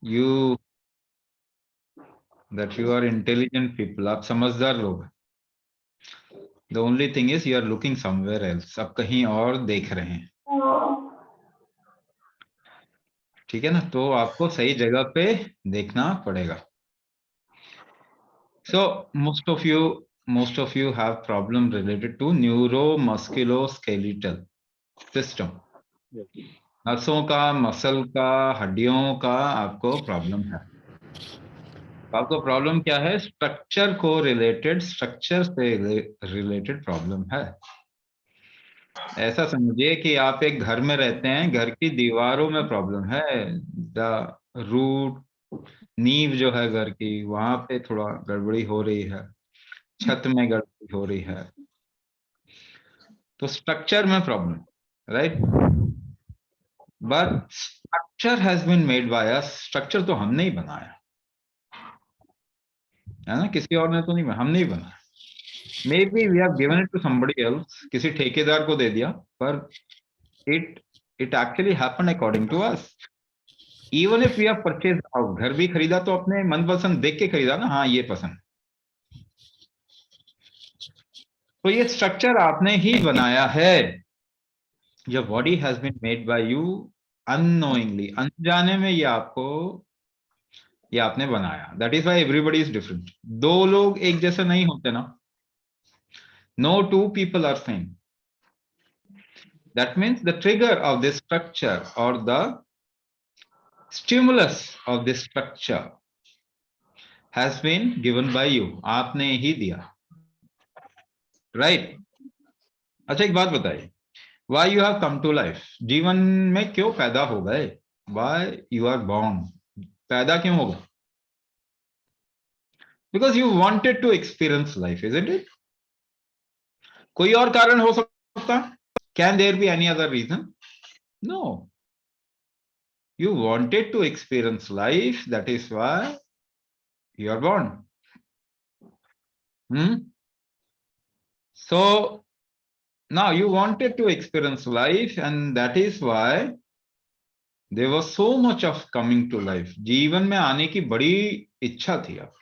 you that you are intelligent people, आप समझदार लोग. The only thing is you are looking somewhere else. आप कहीं और देख रहे हैं. ठीक है ना? तो आपको सही जगह पे देखना पड़ेगा. So most of you have problem related to neuromusculoskeletal system. नसों का, मसल का, हड्डियों का आपको प्रॉब्लम है. आपको प्रॉब्लम क्या है? स्ट्रक्चर से रिलेटेड प्रॉब्लम है. ऐसा समझिए कि आप एक घर में रहते हैं, घर की दीवारों में प्रॉब्लम है. द रूट नींव जो है घर की, वहां पे थोड़ा गड़बड़ी हो रही है, छत में गड़बड़ी हो रही है, तो स्ट्रक्चर में problem, right? But structure has been made by us. Structure तो हमने ही बनाया है ना, किसी और ने तो नहीं, हमने ही बनाया. May be we have given it to somebody else, किसी ठेकेदार को दे दिया, पर it actually happened according to us. Even if we have purchase house, घर भी खरीदा तो अपने मनपसंद देख के खरीदा ना, हाँ ये पसंद. तो ये स्ट्रक्चर आपने ही बनाया है. Your body has been made by you unknowingly, अनजाने में ये आपने बनाया. That is why everybody is different. दो लोग एक जैसे नहीं होते ना. No two people are same. That means the trigger of this structure और the stimulus of this structure has been given by you. आपने ही दिया, राइट? अच्छा, एक बात बताइए, why you have come to life? जीवन में क्यों पैदा हो गए? Why you are born? पैदा क्यों हो गए? Because you wanted to experience life, isn't it? कोई और कारण हो सकता? Can there be any other reason? No. You wanted to experience life, that is why you are born. So now you wanted to experience life, and that is why there was so much of coming to life. जीवन में आने की बड़ी इच्छा थी आप.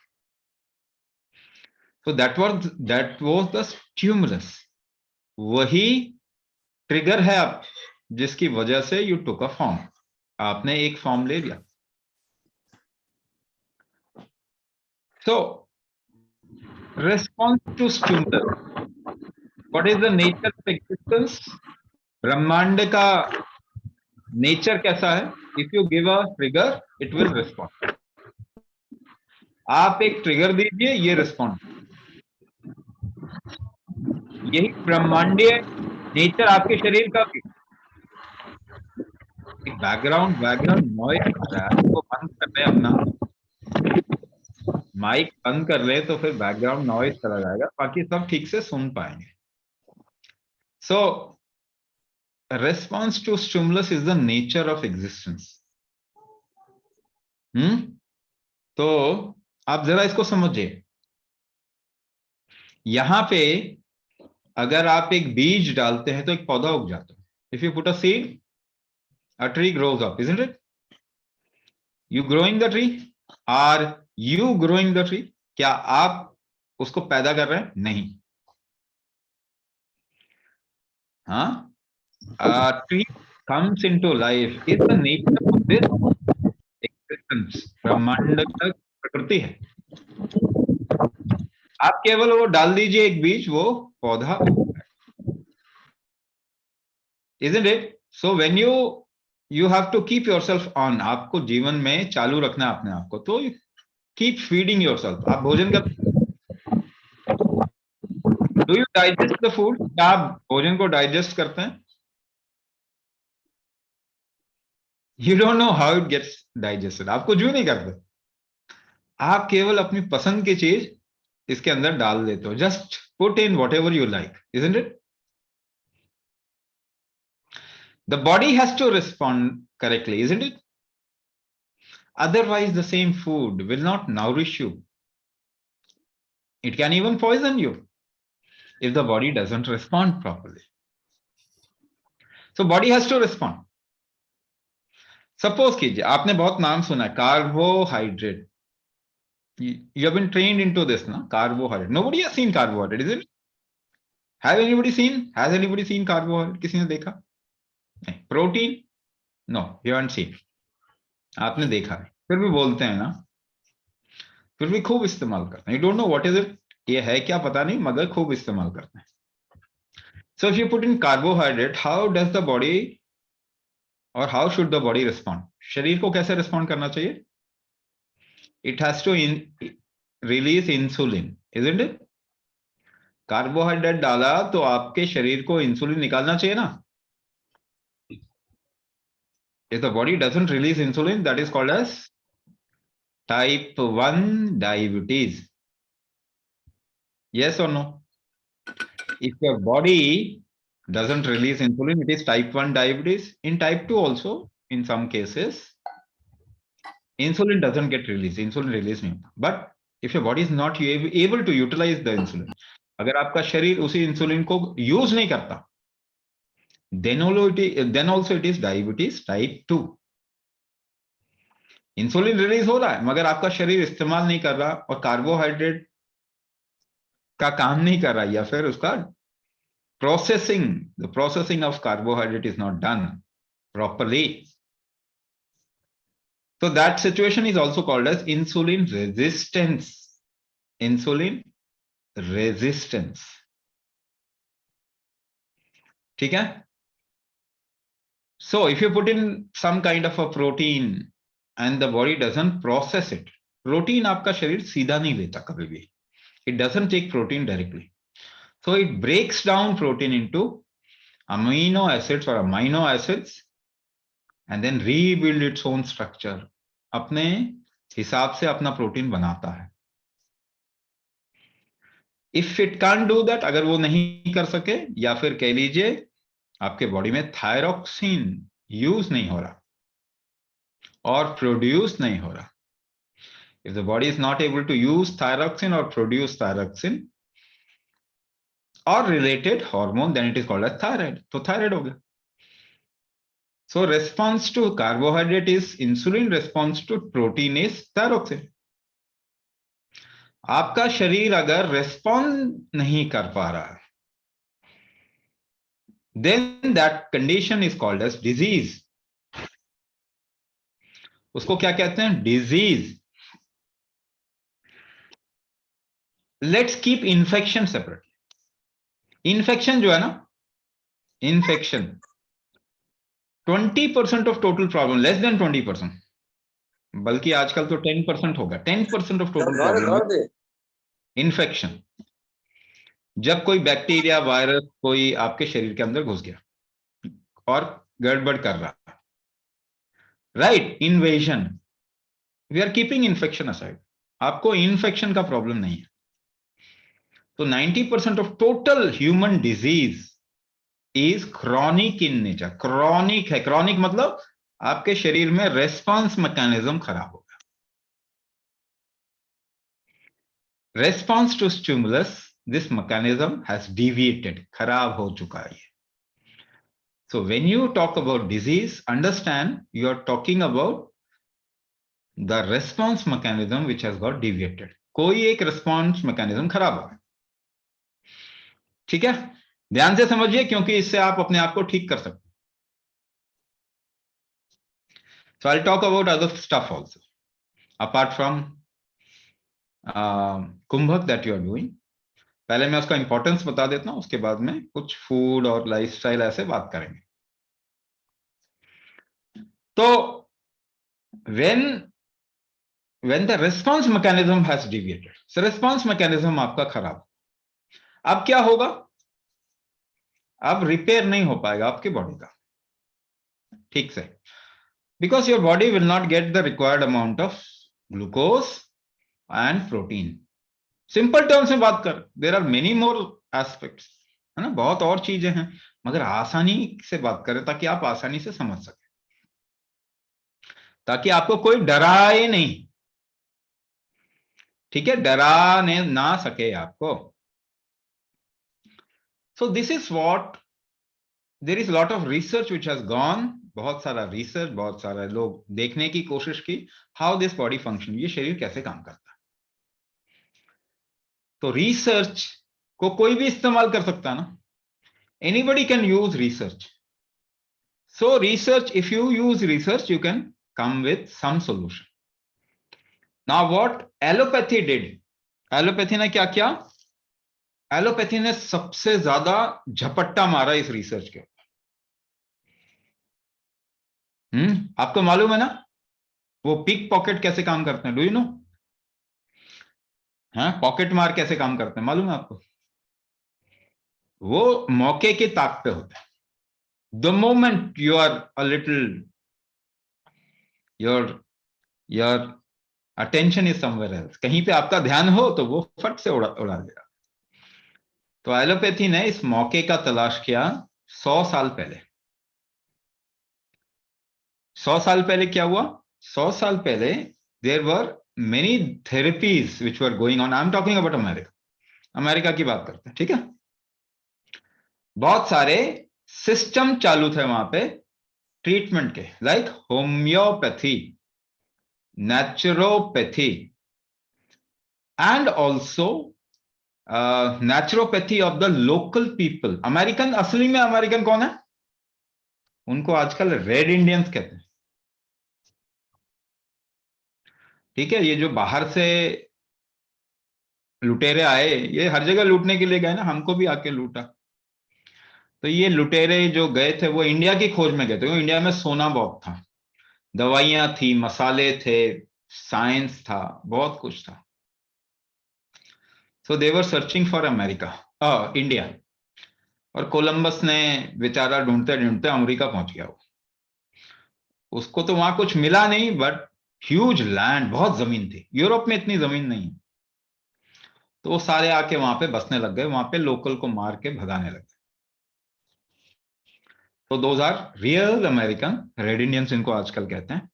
So that was the stimulus. वही trigger है आप, जिसकी वजह से you took a form. आपने एक फॉर्म ले लिया. So response to stimulus. What is the nature of existence? ब्रह्मांड का नेचर कैसा है? If you give a trigger, it will respond. आप एक ट्रिगर दीजिए, ये रिस्पॉन्ड. यही ब्रह्मांडीय नेचर आपके शरीर का भी. बैकग्राउंड नॉइज आ रहा है, वो बंद कर ले, अपना माइक बंद कर ले, तो फिर बैकग्राउंड नॉइज चला जाएगा, बाकी सब ठीक से सुन पाएंगे. सो response to stimulus is the nature of existence. तो आप जरा इसको समझिए. यहां पे अगर आप एक बीज डालते हैं तो एक पौधा उग जाता है. If you put a seed, a tree grows up, isn't it? You growing the tree? Are you growing the tree? क्या आप उसको पैदा कर रहे हैं? नहीं. हाँ, a tree comes into life is the nature of this existence. ब्रह्मांड का प्रकृति है. आप केवल वो डाल दीजिए एक बीज, वो पौधा उगता है. Isn't it? So when you have to keep yourself on. आपको जीवन में चालू रखना है अपने आप को. तो keep feeding yourself. आप भोजन करते हैं. Do you digest the food? क्या आप भोजन को डाइजेस्ट करते हैं? You don't know how it gets digested. आप कुछ भी नहीं करते. आप केवल अपनी पसंद की चीज इसके अंदर डाल देते हो. Just put in whatever you like, isn't it? The body has to respond correctly, isn't it? Otherwise, the same food will not nourish you. It can even poison you if the body doesn't respond properly. So body has to respond. Suppose कीजिए आपने बहुत नाम सुना है carbohydrate, you have been trained into this na, carbohydrate. Nobody has seen carbohydrate, is it? Has anybody seen carbohydrate? किसी ने देखा? नहीं. Protein? No, you haven't seen. आपने देखा है, फिर भी बोलते हैं ना, फिर भी खूब इस्तेमाल करते हैं. You don't know what is it? ये है क्या पता नहीं, मगर खूब इस्तेमाल करते हैं. So if you put in carbohydrate, how does the body or how should the body respond? शरीर को कैसे respond करना चाहिए? It has to release insulin, isn't it? Carbohydrate डाला तो आपके शरीर को इंसुलिन निकालना चाहिए ना. If the body doesn't release insulin, that is called as type 1 diabetes. Yes or no? If your body doesn't release insulin, it is type 1 diabetes. In type 2 also, in some cases, insulin doesn't get released. Insulin release नहीं होता. But if your body is not able to utilize the insulin, अगर आपका शरीर उसी insulin को use नहीं करता, then also it is diabetes type 2. Insulin release हो रहा है मगर आपका शरीर इस्तेमाल नहीं कर रहा और कार्बोहाइड्रेट का काम नहीं कर रहा, या फिर उसका the processing of carbohydrate is not done properly. So that situation is also called as insulin resistance. Insulin resistance. ठीक है? So if you put in some kind of a protein and the body doesn't process it, protein आपका शरीर सीधा नहीं लेता कभी भी. It doesn't take protein directly. So it breaks down protein into amino acids or amino acids and then rebuild its own structure. अपने हिसाब से अपना प्रोटीन बनाता है. If it can't do that, अगर वो नहीं कर सके, या फिर कह लीजिए आपके बॉडी में थायरोक्सिन यूज नहीं हो रहा और प्रोड्यूस नहीं हो रहा. If the body is not able to use thyroxine or produce thyroxine or related hormone, then it is called as thyroid. तो thyroid हो गया. So response to carbohydrate is insulin, response to protein is thyroxine. आपका शरीर अगर respond नहीं कर पा रहा है, then that condition is called as disease. उसको क्या कहते हैं? Disease. Let's keep infection separate. Infection जो है ना, infection 20% of total problem, less than 20%, बल्कि आजकल तो 10% होगा. 10% ऑफ टोटल प्रॉब्लम इन्फेक्शन. जब कोई बैक्टीरिया, वायरस कोई आपके शरीर के अंदर घुस गया और गड़बड़ कर रहा, right? Invasion. We are keeping infection aside. आपको इन्फेक्शन का प्रॉब्लम नहीं है. तो 90% of total human disease is chronic in nature. Chronic है. क्रॉनिक मतलब आपके शरीर में रेस्पॉन्स मैकेनिज्म खराब हो गया. Response to stimulus, this mechanism has deviated, खराब हो चुका है. So when you talk about disease, understand you are talking about the response mechanism which has got deviated. कोई एक response mechanism खराब हो गया. ठीक है? ध्यान से समझिए, क्योंकि इससे आप अपने आप को ठीक कर सकते. So I'll talk about other stuff also apart from कुंभक that you are doing. पहले मैं उसका इंपॉर्टेंस बता देता हूं, उसके बाद में कुछ फूड और लाइफस्टाइल ऐसे बात करेंगे. तो when the response mechanism has deviated, so response mechanism आपका खराब, अब क्या होगा? अब रिपेयर नहीं हो पाएगा आपकी बॉडी का ठीक से, because your body will not get the required amount of glucose and protein. Simple terms में बात कर, there are many more aspects, है ना, बहुत और चीजें हैं, मगर आसानी से बात करें ताकि आप आसानी से समझ सके, ताकि आपको कोई डराए नहीं. ठीक है? डराने ना सके आपको. So this is what there is a lot of research which has gone बहुत सारा रिसर्च, बहुत सारा लोग देखने की कोशिश की हाउ दिस बॉडी फंक्शन, ये शरीर कैसे काम करता है। तो रिसर्च को कोई भी इस्तेमाल कर सकता है ना, anybody can use research. So research, if you use research, you can come with some solution. Now what allopathy did? Allopathy ने क्या किया? एलोपैथी ने सबसे ज्यादा झपट्टा मारा इस रिसर्च के ऊपर. आपको मालूम है ना वो पिक पॉकेट कैसे काम करते हैं? Do you know? हाँ, पॉकेट मार कैसे काम करते हैं मालूम है आपको? वो मौके की ताक पे होते हैं. The moment you are a little, your attention is somewhere else, कहीं पे आपका ध्यान हो तो वो फट से उड़ा देगा. तो एलोपैथी ने इस मौके का तलाश किया 100 साल पहले. 100 साल पहले क्या हुआ? 100 साल पहले there were many therapies which were going on. I am talking about America. America की बात करते हैं, ठीक है. बहुत सारे सिस्टम चालू थे वहां पे ट्रीटमेंट के, like homeopathy, naturopathy and also naturopathy of the local people. American, असली में अमेरिकन कौन है? उनको आजकल रेड इंडियंस कहते हैं. ठीक है, ये जो बाहर से लुटेरे आए, ये हर जगह लूटने के लिए गए ना, हमको भी आके लूटा. तो ये लुटेरे जो गए थे वो इंडिया की खोज में गए थे, क्योंकि इंडिया में सोना बहुत था, दवाइयां थी, मसाले थे, साइंस था, बहुत कुछ था. So they were searching for America, India. और कोलंबस ने बेचारा ढूंढते ढूंढते अमेरिका पहुंच गया. वो उसको तो वहां कुछ मिला नहीं, बट ह्यूज लैंड, बहुत जमीन थी. यूरोप में इतनी जमीन नहीं है. तो वो सारे आके वहां पे बसने लग गए, वहां पे लोकल को मार के भगाने लग गए. तो those are real American, red Indians इनको आजकल कहते हैं.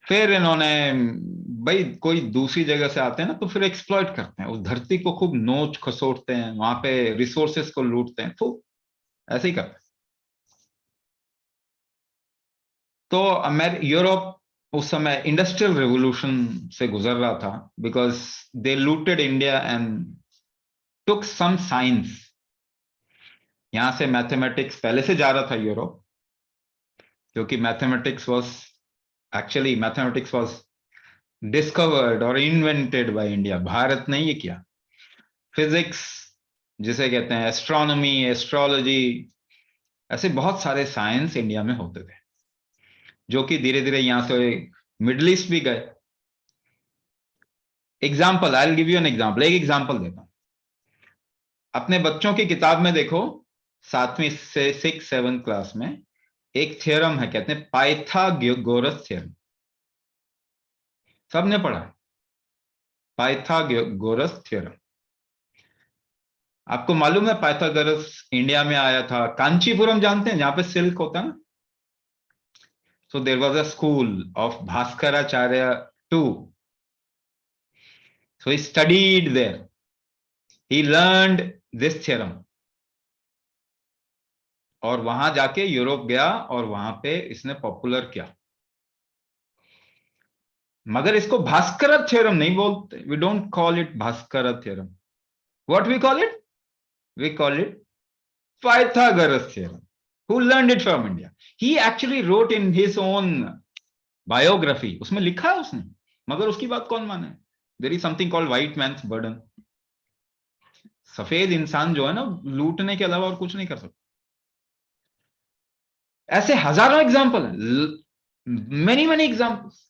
फिर इन्होंने, भाई कोई दूसरी जगह से आते हैं ना तो फिर एक्सप्लॉइट करते हैं, उस धरती को खूब नोच खसोटते हैं, वहां पे रिसोर्सेस को लूटते हैं, तो ऐसे ही करते हैं. तो यूरोप उस समय इंडस्ट्रियल रेवोल्यूशन से गुजर रहा था, because they looted India and took some science. यहां से मैथमेटिक्स पहले से जा रहा था यूरोप, क्योंकि मैथमेटिक्स वाज डिस्कवर्ड और इन्वेंटेड बाय इंडिया. भारत ने ये किया. फिजिक्स जिसे कहते हैं, एस्ट्रोनॉमी, एस्ट्रोलॉजी, ऐसे बहुत सारे साइंस इंडिया में होते थे, जो कि धीरे धीरे यहां से मिडल ईस्ट भी गए. Example, I will give you an example. एक एग्जाम्पल देता हूं. अपने बच्चों की किताब में देखो, 7वीं से 6-7 क्लास में एक थियरम है, कहते हैं पाइथागोरस थियरम. सबने पढ़ा है पाइथागोरस थियरम. आपको मालूम है पाइथागोरस इंडिया में आया था, कांचीपुरम जानते हैं, जहां पे सिल्क होता है ना. So there was a school of Bhaskaracharya too. So he studied there, he learned this theorem, और वहां जाके यूरोप गया और वहां पे इसने पॉपुलर किया. मगर इसको भास्कर थ्योरम नहीं बोलते. We don't call it Bhaskar theorem. What we call it? We call it Pythagoras theorem. Who learned it from India. He actually wrote in his own biography, उसमें लिखा है उसने, मगर उसकी बात कौन माने? There is something called white man's burden. सफेद इंसान जो है ना, लूटने के अलावा और कुछ नहीं कर सकता. ऐसे हजारों एग्जाम्पल है, मेनी मेनी एग्जाम्पल्स.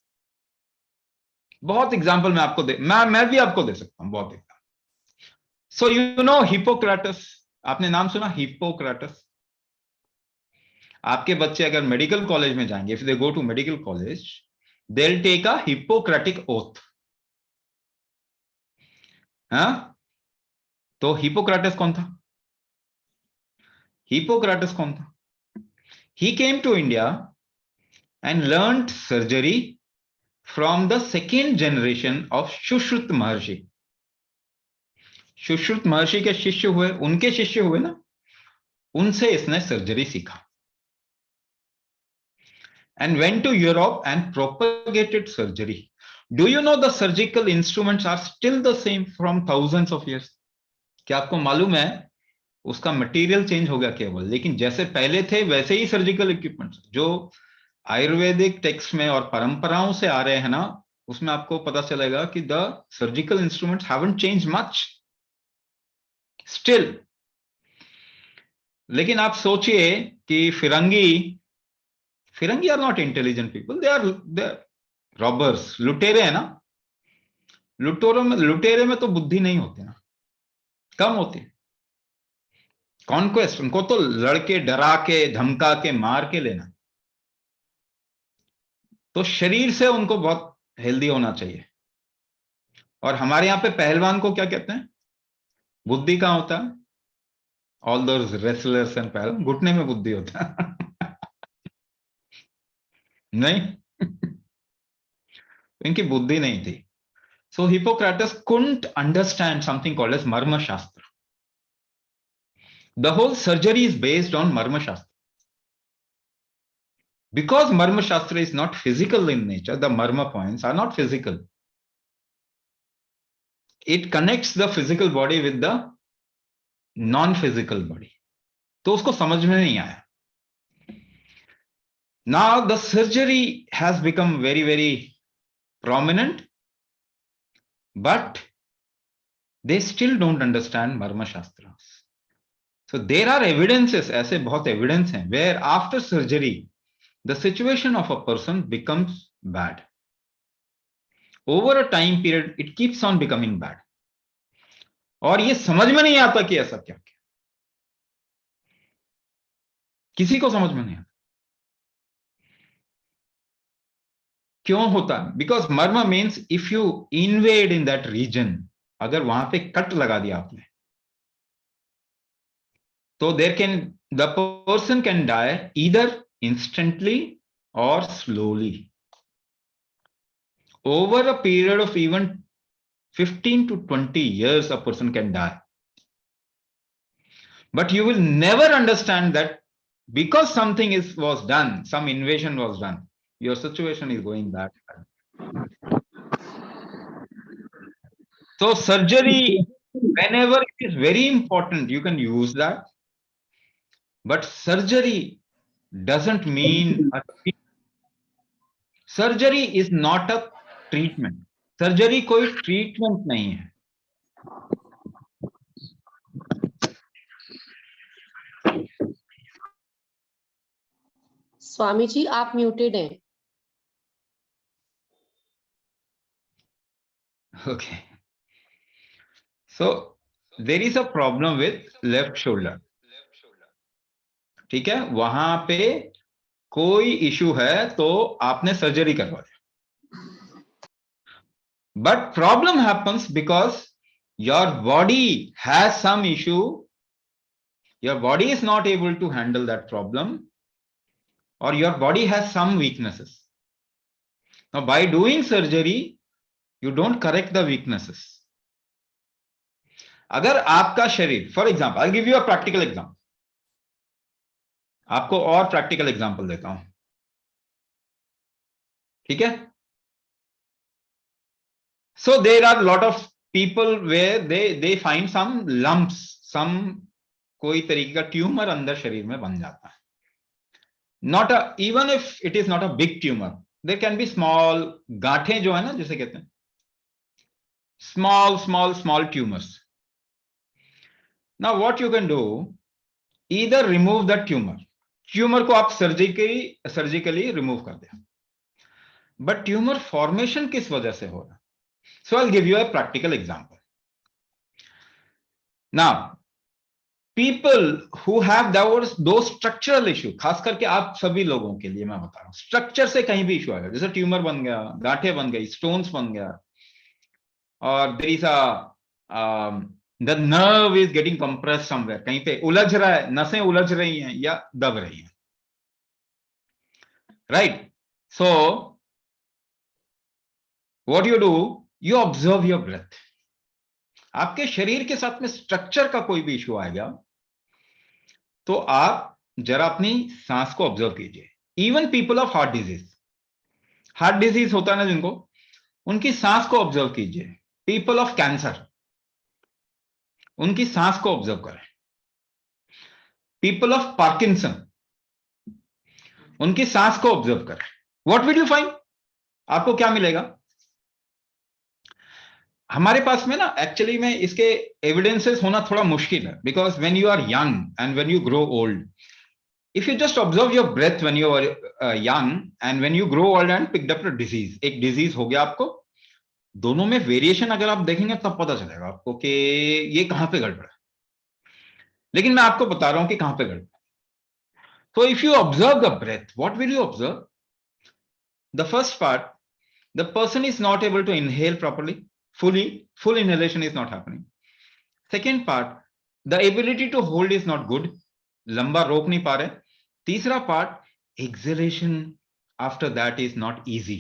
बहुत एग्जाम्पल मैं आपको मैं भी आपको दे सकता हूं, बहुत example. So you know Hippocrates, आपने नाम सुना हिपोक्रेटस? आपके बच्चे अगर मेडिकल कॉलेज में जाएंगे, if they go to medical college, they will take a Hippocratic oath. हाँ, तो हिपोक्रेटस कौन था? हिपोक्रेटस कौन था? He came to India and learned surgery from the second generation of Sushruta Maharshi. Sushruta महर्षि के शिष्य हुए, उनके शिष्य हुए ना, उनसे इसने सर्जरी सीखा. and went to Europe and propagated surgery. Do you know the surgical instruments are still the same from thousands of years? क्या आपको मालूम है उसका मटेरियल चेंज हो गया केवल, लेकिन जैसे पहले थे वैसे ही सर्जिकल इक्विपमेंट्स जो आयुर्वेदिक टेक्स्ट में और परंपराओं से आ रहे हैं ना, उसमें आपको पता चलेगा कि the surgical instruments haven't change much still. लेकिन आप सोचिए कि फिरंगी are not intelligent people, they are robbers, लुटेरे है ना। लुटेरे में तो बुद्धि नहीं होती ना, कम होती। कॉन्क्वेस्ट उनको तो लड़के डरा के धमका के मार के लेना, तो शरीर से उनको बहुत हेल्दी होना चाहिए। और हमारे यहां पे पहलवान को क्या कहते हैं? बुद्धि कहां होता है? ऑल दोज रेसलर्स एंड पहलवान, घुटने में बुद्धि होता है नहीं इनकी बुद्धि नहीं थी। So Hippocrates couldn't understand something called as marma shastra. The whole surgery is based on marma shastra. Because Marma Shastra is not physical in nature, the Marma points are not physical. It connects the physical body with the non-physical body. तो उसको समझ में नहीं आया। Now the surgery has become very, very prominent, but they still don't understand Marma Shastras. So there are evidences, ऐसे बहुत evidence हैं, where after surgery, the situation of a person becomes bad. Over a time period, it keeps on becoming bad. और ये समझ में नहीं आता कि ऐसा क्या क्या, किसी को समझ में नहीं आता क्यों होता है। Because marma means if you invade in that region, अगर वहां पे कट लगा दिया आपने, तो there can the person can die either instantly और slowly over a period of even 15 to 20 years a person can die. But you will never understand that because something was done, some invasion was done, your situation is going that bad. So surgery, whenever it is very important, you can use that. But surgery doesn't mean surgery is not a treatment. Surgery कोई treatment नहीं है। स्वामी जी आप muted हैं। Okay. So there is a problem with left shoulder. ठीक है, वहां पे कोई इशू है तो आपने सर्जरी करवा दिया। But problem happens because your body has some issue. Your body is not able to handle that problem, or your body has some weaknesses. Now, by doing surgery, you don't correct the weaknesses. अगर आपका शरीर, for example, I give you a practical example, आपको और practical example देता हूं, ठीक है। So there are a lot of people where they find some lumps, some कोई तरीके का ट्यूमर अंदर शरीर में बन जाता है। Not a, even if it is not a big tumor, there can be small गांठें जो है ना, जिसे कहते हैं small tumors. Now what you can do, either remove the tumor को आप सर्जिकली रिमूव कर दें, बट ट्यूमर फॉर्मेशन किस वजह से हो रहा है? So I'll give you a practical example. Now, people who have those structural issue, खास करके आप सभी लोगों के लिए मैं बता रहा हूं, स्ट्रक्चर से कहीं भी इशू आएगा, जैसे ट्यूमर बन गया, गांठें बन गई, स्टोन्स बन गया, और there is the nerve is getting compress somewhere, कहीं पे उलझ रहा है, नसें उलझ रही हैं या दब रही हैं, right. So what you do, you observe your breath. आपके शरीर के साथ में स्ट्रक्चर का कोई भी इशू आएगा तो आप जरा अपनी सांस को ऑब्जर्व कीजिए। Even people of heart disease होता है ना जिनको, उनकी सांस को ऑब्जर्व कीजिए। पीपल ऑफ कैंसर, उनकी सांस को ऑब्जर्व करें। पीपल ऑफ पार्किंसन, उनकी सांस को ऑब्जर्व करें। What will you find? आपको क्या मिलेगा? हमारे पास में ना एक्चुअली में इसके एविडेंसेस होना थोड़ा मुश्किल है, because when you are young and when you grow old, if you just observe your breath when you are young and when you grow old and picked up a disease, एक disease हो गया आपको, दोनों में variation अगर आप देखेंगे तब पता चलेगा आपको कि ये कहां पे गड़बड़ है। लेकिन मैं आपको बता रहा हूं कि कहां पे गड़बड़ है। तो if you observe the breath, what will you observe? The first part, the person is not able to inhale properly, full inhalation is not happening. Second part, the ability to hold is not good, लंबा रोक नहीं पा रहे। तीसरा part, exhalation after that is not easy.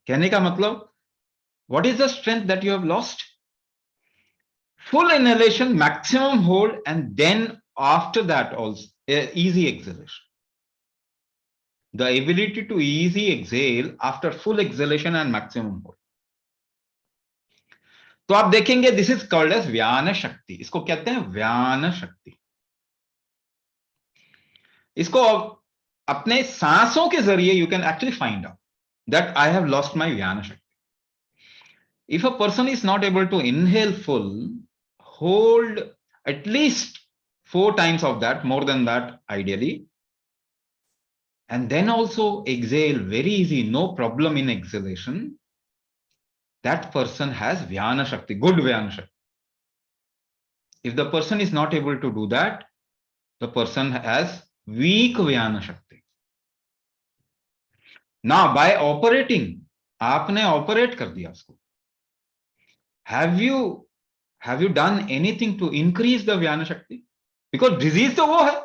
कहने का मतलब, what is the strength that you have lost? Full inhalation, maximum hold, and then after that also easy exhalation. The ability to easy exhale after full exhalation and maximum hold. तो आप देखेंगे this is called as व्यान शक्ति। इसको कहते हैं व्यान शक्ति। इसको अपने सांसों के जरिए you can actually find out that I have lost my व्यान शक्ति। If a person is not able to inhale full, hold at least 4 times of that, more than that ideally, and then also exhale very easy, no problem in exhalation, that person has vyana shakti, good vyana shakti. If the person is not able to do that, the person has weak vyana shakti. Now by operating, आपने operate कर दिया उसको, have you done anything to increase the vyana shakti? Because disease तो वो है।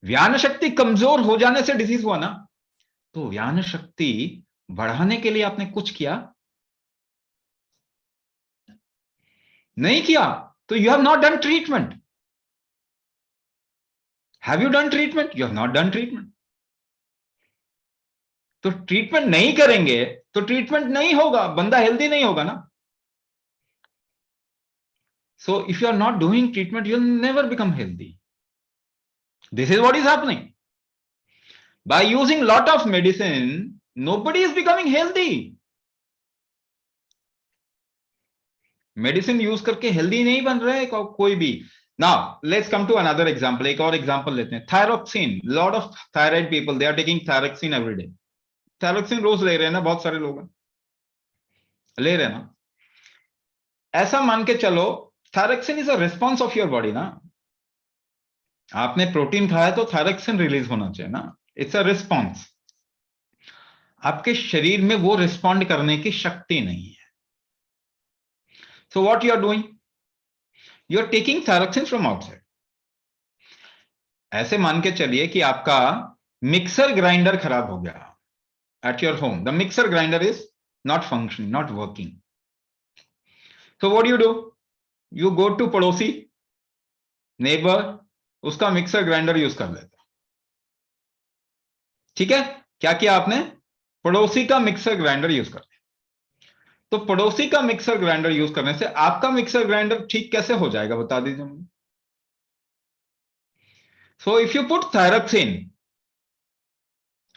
व्यान शक्ति कमजोर हो जाने से डिजीज हुआ ना, तो व्यान शक्ति बढ़ाने के लिए आपने कुछ किया नहीं किया, तो you have not done treatment. Have you done treatment? You have not done treatment. तो ट्रीटमेंट नहीं करेंगे तो ट्रीटमेंट नहीं होगा, बंदा हेल्दी नहीं होगा ना। So if you are not doing treatment, you will never become healthy. This is what is happening. By using lot of medicine, nobody is becoming healthy. Medicine use करके हेल्दी नहीं बन रहे कोई भी। Now let's come to another example. एक और example लेते हैं, thyroxine. Lot of thyroid people, they are taking thyroxine every day. Thyroxine रोज ले रहे हैं ना, बहुत सारे लोग ले रहे हैं ना। ऐसा मान के चलो, thyroxine is a response of your body ना। आपने प्रोटीन खाया तो थायरोक्सिन रिलीज होना चाहिए ना, इट्स अ रिस्पॉन्स। आपके शरीर में वो रिस्पॉन्ड करने की शक्ति नहीं है। So what you are doing, you are taking thyroxine from outside. ऐसे मान के चलिए कि आपका मिक्सर ग्राइंडर खराब हो गया at your home. The mixer grinder is not functioning, not working. So what do? You go to पड़ोसी, नेबर, उसका मिक्सर ग्राइंडर यूज कर लेता। ठीक है, क्या किया आपने? पड़ोसी का मिक्सर ग्राइंडर यूज कर लिया। तो पड़ोसी का मिक्सर ग्राइंडर यूज करने से आपका मिक्सर ग्राइंडर ठीक कैसे हो जाएगा, बता दीजिए मुझे। So if you put thyroxine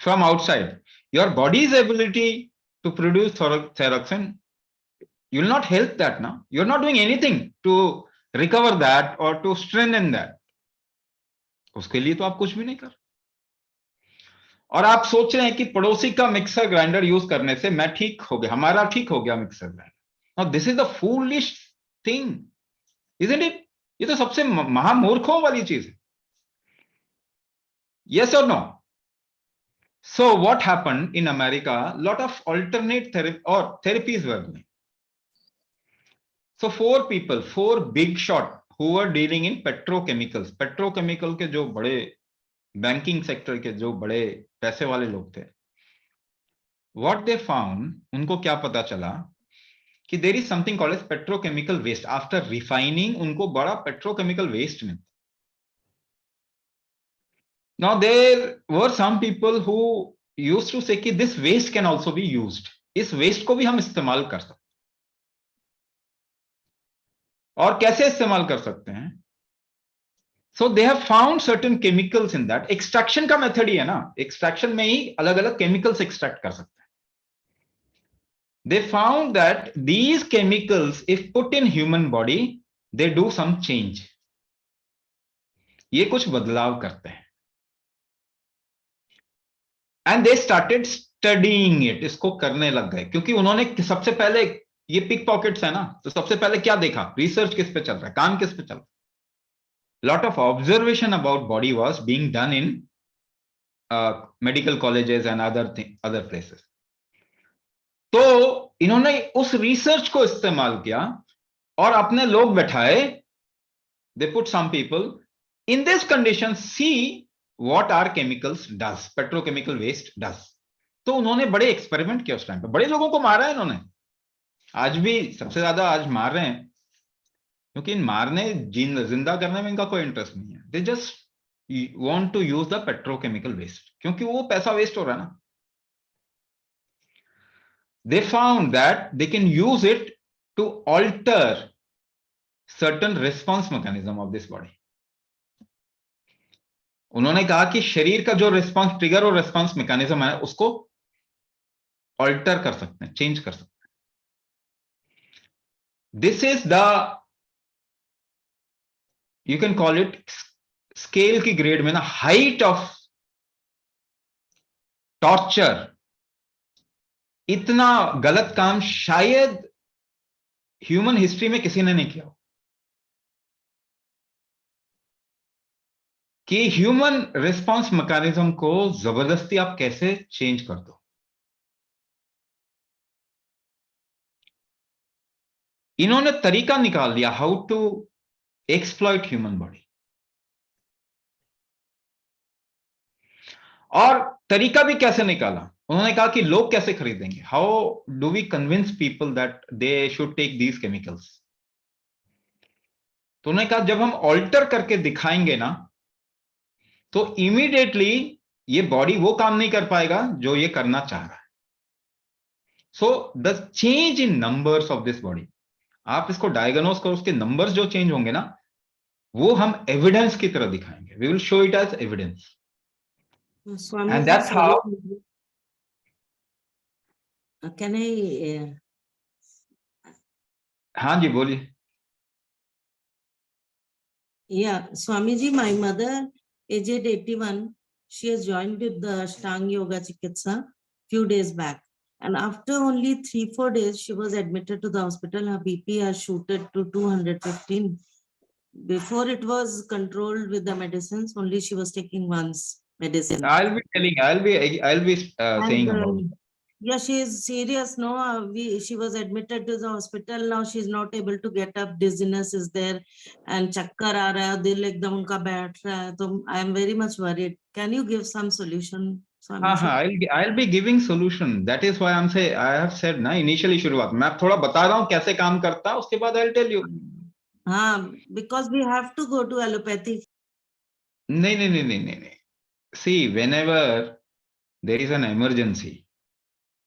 from outside, your body's ability to produce thyroxine, you will not help that now. You're not doing anything to recover that or to strengthen that. उसके लिए तो आप कुछ भी नहीं कर। और आप सोच रहे हैं कि पड़ोसी का मिक्सर ग्राइंडर यूज करने से मैं ठीक हो गया, हमारा ठीक हो गया mixer grinder. Now this is the foolish thing, isn't it? ये तो सबसे महामूर्खों वाली चीज है। यस और no? So what happened in America? Lot of alternate therapy or therapies were doing. So 4 people, 4 big shot who were dealing in petrochemicals. Petrochemical के जो बड़े बैंकिंग सेक्टर के जो बड़े पैसे वाले लोग थे, what they found, उनको क्या पता चला कि there is something called as petrochemical waste. After refining, उनको बड़ा petrochemical waste मिलता। Now there were some people who used to say कि this waste can also be used. इस waste को भी हम इस्तेमाल कर सकते हैं. और कैसे इस्तेमाल कर सकते हैं? So they have found certain chemicals in that. Extraction का method ही है ना. Extraction में ही अलग-अलग chemicals extract कर सकते हैं. They found that these chemicals, if put in human body, they do some change. ये कुछ बदलाव करते हैं. And they started studying it. इसको करने लग गए क्योंकि उन्होंने सबसे पहले ये पिक पॉकेट्स है ना, तो सबसे पहले क्या देखा? रिसर्च किस पे चल रहा है, काम किस पे चल रहा है. Lot of observation about body was being done in medical colleges and other places. तो इन्होंने उस रिसर्च को इस्तेमाल किया और अपने लोग बैठाए. They put some people in this condition, see what our chemicals does, petrochemical waste does. तो उन्होंने बड़े एक्सपेरिमेंट किया उस टाइम पे. बड़े लोगों को मारा है इन्होंने. आज भी सबसे ज्यादा आज मार रहे हैं क्योंकि मारने जिंदा करने में इनका कोई इंटरेस्ट नहीं है. They just want to use the petrochemical waste क्योंकि वो पैसा वेस्ट हो रहा है ना. They found that they can use it to alter certain response mechanism of this body. उन्होंने कहा कि शरीर का जो रिस्पांस ट्रिगर और रिस्पांस मैकेनिज्म है उसको ऑल्टर कर सकते हैं, चेंज कर सकते हैं. This is the, you can call it scale की ग्रेड में ना, हाइट ऑफ टॉर्चर. इतना गलत काम शायद ह्यूमन हिस्ट्री में किसी ने नहीं किया कि ह्यूमन रिस्पांस मैकेनिज्म को जबरदस्ती आप कैसे चेंज कर दो. इन्होंने तरीका निकाल दिया how to exploit human body. और तरीका भी कैसे निकाला? उन्होंने कहा कि लोग कैसे खरीदेंगे. How do we convince people that they should take these chemicals. तो उन्होंने कहा जब हम ऑल्टर करके दिखाएंगे ना तो इमीडिएटली ये बॉडी वो काम नहीं कर पाएगा जो ये करना चाह रहा है. So the change in numbers of this body, आप इसको डायग्नोस करो, उसके नंबर्स जो चेंज होंगे ना वो हम एविडेंस की तरह दिखाएंगे. We will show it as evidence. And that's how. Can I? हाँ जी बोलिए. Yeah, Swamiji, my mother, aged 81, she has joined with the Ashtanga Yoga Chikitsa few days back. And after only 3-4 days, she was admitted to the hospital. Her BP has shooted to 215. Before it was controlled with the medicines, only she was taking once medicine. I'll be saying about it. Yeah, she is serious. No, she was admitted to the hospital. Now she's not able to get up. Dizziness is there, and chakkar aa raha hai, dil ekdam unka baith raha hai. So I am very much worried. Can you give some solution? I'll be giving solution. That is why I have said ना initially शुरुआत में आप थोड़ा बता रहा हूँ कैसे काम करता है, उसके बाद I'll tell you. हाँ, because we have to go to allopathy. नहीं. See, whenever there is an emergency,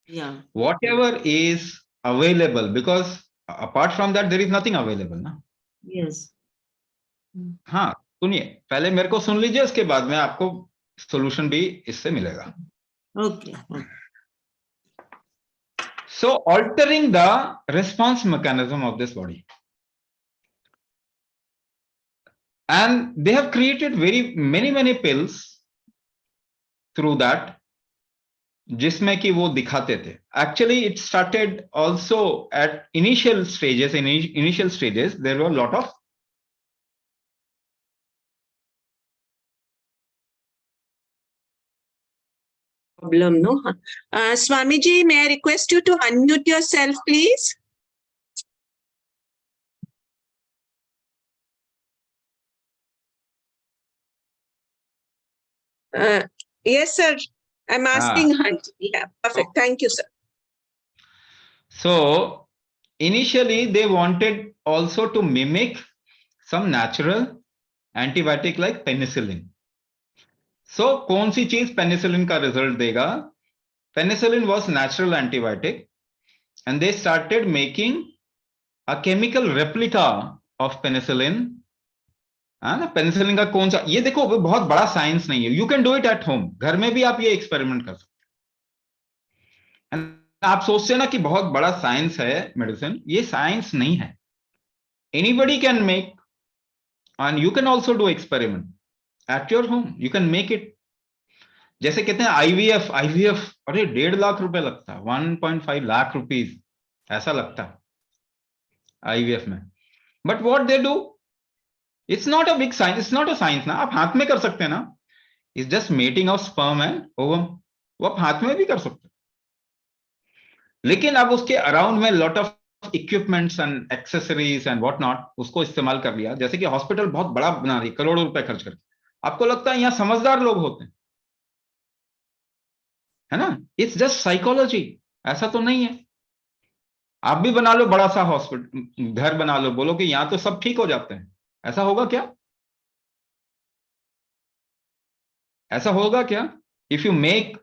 yeah, whatever is available, because apart from that there is nothing available ना. Yes. हाँ, सुनिए, पहले मेरे को सुन लीजिए, उसके बाद में आपको सॉल्यूशन भी इससे मिलेगा. Okay. So altering the response mechanism of this body. And they have created many pills through that, जिसमें कि वो दिखाते थे. Actually, it started also at initial stages. In initial stages, there were a lot of problem, no? Swamiji, may I request you to unmute yourself, please? Yes, sir. I'm asking Hunt. Yeah, perfect. Thank you, sir. So initially they wanted also to mimic some natural antibiotic like penicillin. सो कौन सी चीज penicillin का result देगा? Penicillin was natural antibiotic and they started making a chemical replica of penicillin. है ना? Penicillin का कौन सा, ये देखो बहुत बड़ा साइंस नहीं है, you can do it at home, घर में भी आप ये एक्सपेरिमेंट कर सकते हैं। आप सोचते हैं ना कि बहुत बड़ा साइंस है मेडिसिन, ये साइंस नहीं है। Anybody can make and you can also do experiment at your home, you can make it. जैसे कहते हैं आईवीएफ, आईवीएफ अरे 1.5 लाख रुपए लगता है, 1.5 लाख रुपीज ऐसा लगता है आईवीएफ में। But what they do, it's not a big science, it's not a science ना, आप हाथ में कर सकते हैं ना, it's just mating of sperm and ovum, वो आप हाथ में भी कर सकते हैं। लेकिन अब उसके अराउंड में lot of equipments and accessories and what not उसको इस्तेमाल कर लिया। जैसे कि हॉस्पिटल बहुत बड़ा बना रही, करोड़ों रुपए खर्च करके, आपको लगता है यहाँ समझदार लोग होते हैं, है ना? इट्स जस्ट साइकोलॉजी, ऐसा तो नहीं है। आप भी बना लो बड़ा सा हॉस्पिटल, घर बना लो, बोलो कि यहां तो सब ठीक हो जाते हैं, ऐसा होगा क्या? ऐसा होगा क्या? If you make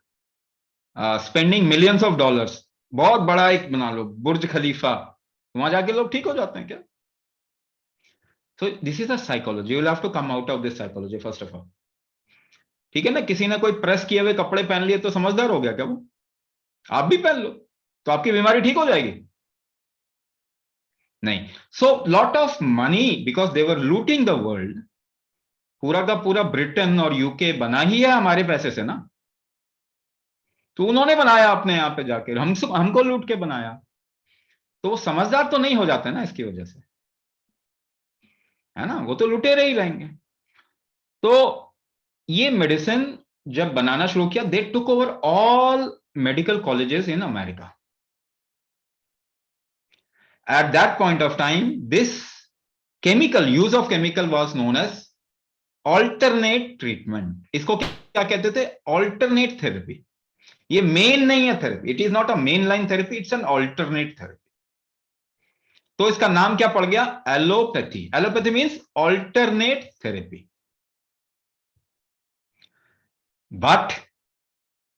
spending millions of dollars, बहुत बड़ा एक बना लो बुर्ज खलीफा, वहां जाके लोग ठीक हो जाते हैं क्या? So this is a psychology. You will have to come out of this psychology first of all. ठीक है ना? किसी ने कोई प्रेस किए हुए कपड़े पहन लिए तो समझदार हो गया क्या वो? आप भी पहन लो तो आपकी बीमारी ठीक हो जाएगी? नहीं। So lot of money, because they were looting the world. पूरा का पूरा ब्रिटेन और यूके बना ही है हमारे पैसे से ना, तो उन्होंने बनाया अपने यहां पे जाकर, हमको लूट के बनाया, तो वो समझदार तो नहीं हो जाते ना इसकी वजह से, है ना? वो तो लुटेरे ही रहेंगे। तो ये मेडिसिन जब बनाना शुरू किया, they took over all medical colleges in America. At that point of time this chemical, use of chemical was known as alternate treatment. इसको क्या कहते थे? Alternate therapy. ये मेन नहीं है therapy, it is not a main line therapy, it's an alternate therapy. तो इसका नाम क्या पड़ गया? Allopathy. Allopathy means alternate therapy. But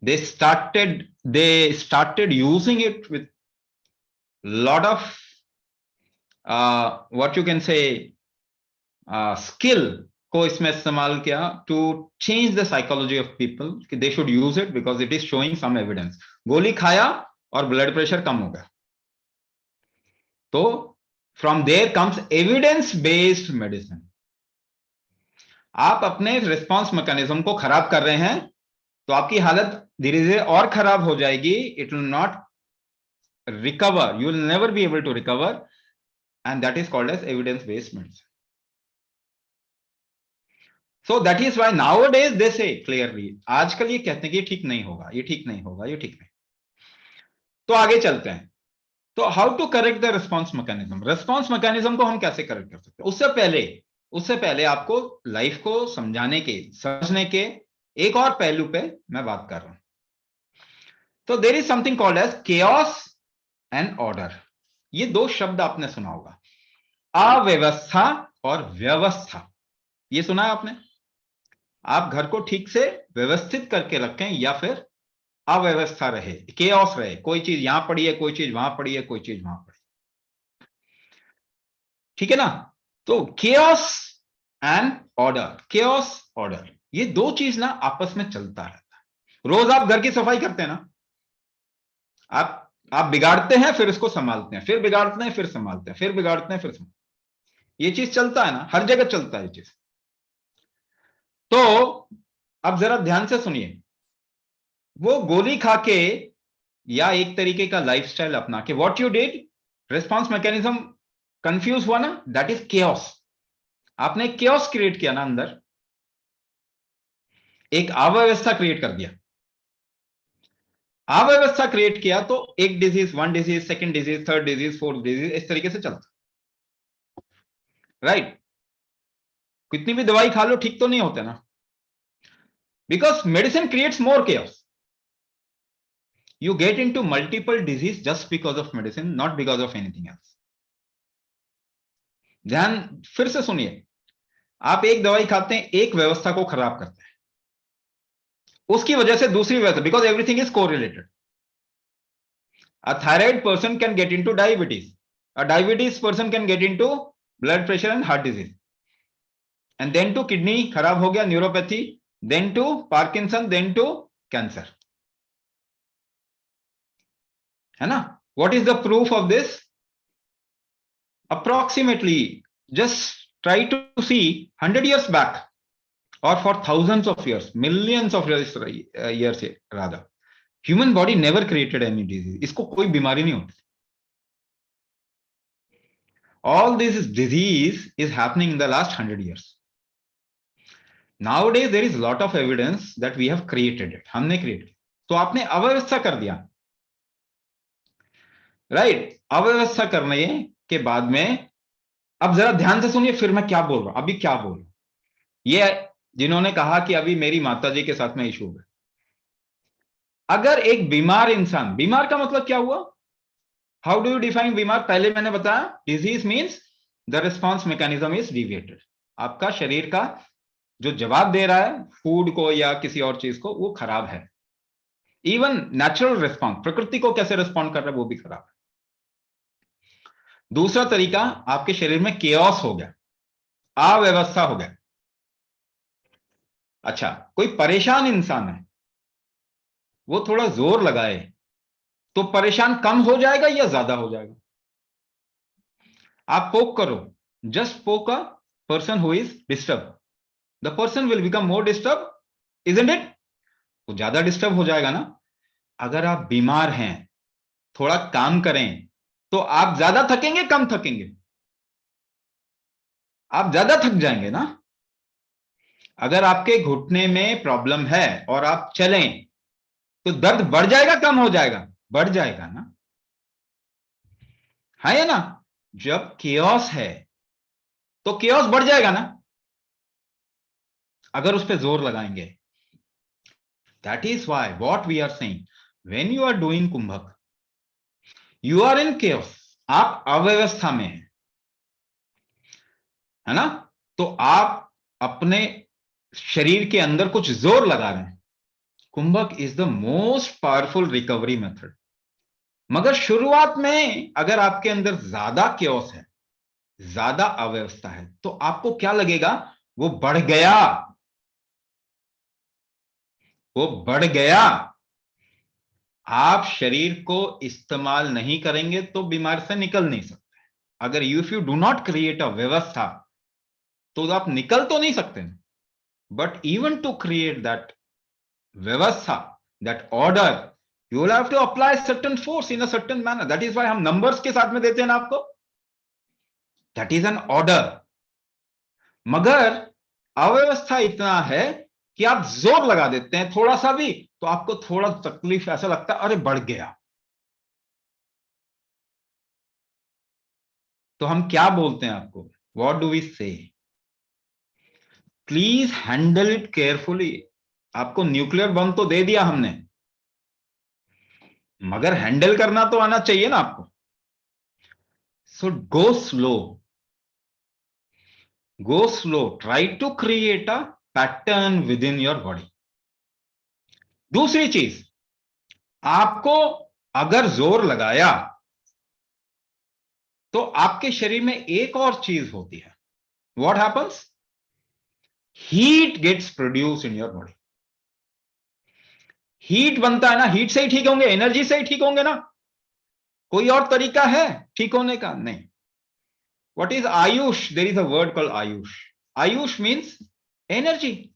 they started using it with lot of what you can say skill को इसमें इस्तेमाल किया to change the psychology of people कि they should use it because it is showing some evidence। गोली खाया और blood pressure कम हो गया, तो from there comes evidence based medicine। आप अपने रिस्पॉन्स मैकेनिज्म को खराब कर रहे हैं तो आपकी हालत धीरे धीरे और खराब हो जाएगी। It will not recover, you will never be able to recover, and that is called as evidence based medicine। so that is why nowadays they say clearly, आजकल ये कहते हैं कि ठीक नहीं होगा, ये ठीक नहीं होगा, ये ठीक नहीं। तो आगे चलते हैं। तो how to correct the response mechanism? Response mechanism को हम कैसे करेक्ट कर सकते हैं? उससे पहले आपको लाइफ को समझने के एक और पहलू पे मैं बात कर रहा हूं। तो there is something called as chaos and order. ये दो शब्द आपने सुना होगा, अव्यवस्था और व्यवस्था। ये सुना है आपने? आप घर को ठीक से व्यवस्थित करके रखें या फिर अव्यवस्था रहे, केओस रहे, कोई चीज यहां पड़ी है, कोई चीज वहां पड़ी है, कोई चीज वहां पड़ी, ठीक है ना? तो chaos and order, chaos order, ये दो चीज ना आपस में चलता रहता है। रोज आप घर की सफाई करते हैं ना, आप बिगाड़ते हैं फिर इसको संभालते हैं, फिर बिगाड़ते हैं फिर संभालते हैं, फिर बिगाड़ते हैं फिर संभालते हैं। ये चीज चलता है ना, हर जगह चलता है ये चीज। तो अब जरा ध्यान से सुनिए, वो गोली खा के या एक तरीके का लाइफस्टाइल अपना के what you did, response mechanism confuse हुआ ना, दैट इज केओस। आपने केओस क्रिएट किया ना, अंदर एक अव्यवस्था क्रिएट कर दिया। अव्यवस्था क्रिएट किया तो एक disease, one disease, second disease, third disease, fourth disease, इस तरीके से चलता, राइट? कितनी भी दवाई खा लो ठीक तो नहीं होते ना, because medicine creates more chaos. You get into multiple disease just because of medicine, not because of anything else। ध्यान फिर से सुनिए, आप एक दवाई खाते हैं, एक व्यवस्था को खराब करते हैं, उसकी वजह से दूसरी वजह से, because everything is correlated. A thyroid person can get into diabetes. A diabetes person can get into blood pressure and heart disease. And then to kidney खराब हो गया, neuropathy, then to Parkinson, then to cancer. है ना? What is the proof of this? Approximately, just try to see 100 years back, or for thousands of years, millions of years rather. Human body never created any disease. इसको कोई बीमारी नहीं होती. All this disease is happening in the last 100 years. Nowadays, there is a lot of evidence that we have created it. हमने create किया. तो आपने अव्यवस्था कर दिया. Right? अव्यवस्था करने के बाद में अब जरा ध्यान से सुनिए, फिर मैं क्या बोल रहा हूं, अभी क्या बोल रहा हूं. ये जिन्होंने कहा कि अभी मेरी माताजी के साथ में इशू है. अगर एक बीमार इंसान, बीमार का मतलब क्या हुआ? हाउ डू यू डिफाइन बीमार? पहले मैंने बताया, disease means the response mechanism is deviated. आपका शरीर का जो जवाब दे रहा है फूड को या किसी और चीज को, वो खराब है. इवन नेचुरल रिस्पॉन्स, प्रकृति को कैसे रिस्पॉन्ड कर रहा है, वो भी खराब है. दूसरा तरीका, आपके शरीर में केओस हो गया, अव्यवस्था हो गया. अच्छा, कोई परेशान इंसान है, वो थोड़ा जोर लगाए तो परेशान कम हो जाएगा या ज्यादा हो जाएगा? आप पोक करो, जस्ट पोक a person who is disturb, the person will become more disturb, isn't it? वो ज्यादा डिस्टर्ब हो जाएगा ना. अगर आप बीमार हैं, थोड़ा काम करें तो आप ज्यादा थकेंगे, कम थकेंगे? आप ज्यादा थक जाएंगे ना. अगर आपके घुटने में प्रॉब्लम है और आप चलें तो दर्द बढ़ जाएगा, कम हो जाएगा? बढ़ जाएगा ना. है या ना? जब केओस है तो केओस बढ़ जाएगा ना, अगर उस पर जोर लगाएंगे. That is why what we are saying, when you are doing kumbhak, you are in chaos, आप अव्यवस्था में हैं, है ना. तो आप अपने शरीर के अंदर कुछ जोर लगा रहे हैं. Kumbhak is the most powerful recovery method. मगर शुरुआत में अगर आपके अंदर ज्यादा केओस है, ज्यादा अव्यवस्था है, तो आपको क्या लगेगा? वो बढ़ गया, वो बढ़ गया. आप शरीर को इस्तेमाल नहीं करेंगे तो बीमार से निकल नहीं सकते. अगर if you do not create a vyavastha, तो आप निकल तो नहीं सकते. But even to create that vyavastha, that order, you will have to apply certain force in a certain manner. That is why हम numbers के साथ में देते हैं ना आपको. That is an order. मगर अव्यवस्था इतना है कि आप जोर लगा देते हैं थोड़ा सा भी, तो आपको थोड़ा तकलीफ, ऐसा लगता है अरे बढ़ गया. तो हम क्या बोलते हैं आपको? What do we say? Please handle it carefully. आपको न्यूक्लियर बम तो दे दिया हमने, मगर हैंडल करना तो आना चाहिए ना आपको. So go slow, go slow, try to create a pattern within your body. दूसरी चीज, आपको अगर जोर लगाया तो आपके शरीर में एक और चीज होती है. What happens? Heat gets produced in your body. Heat बनता है ना, हीट से ही ठीक होंगे, एनर्जी से ही ठीक होंगे ना. कोई और तरीका है ठीक होने का? नहीं. What is Ayush? There is a word called Ayush. Ayush means energy,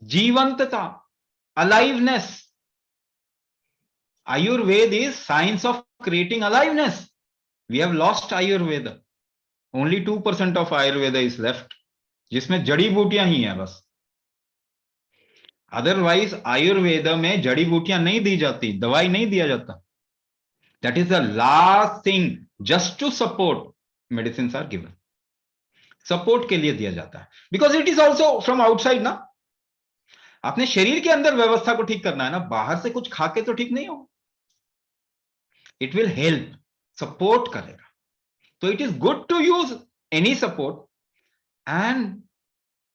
जीवंतता, aliveness. Ayurveda is science of creating aliveness. We have lost Ayurveda. Only 2% of Ayurveda is left, जिसमें जड़ी बूटियां ही हैं बस. अदरवाइज आयुर्वेद में जड़ी बूटियां नहीं दी जाती, दवाई नहीं दिया जाता. That is the last thing, just to support medicine are given. Support के लिए दिया जाता है, because it is also from outside ना. अपने शरीर के अंदर व्यवस्था को ठीक करना है ना, बाहर से कुछ खा के तो ठीक नहीं हो. इट विल हेल्प, सपोर्ट करेगा. तो it is good to use any support, and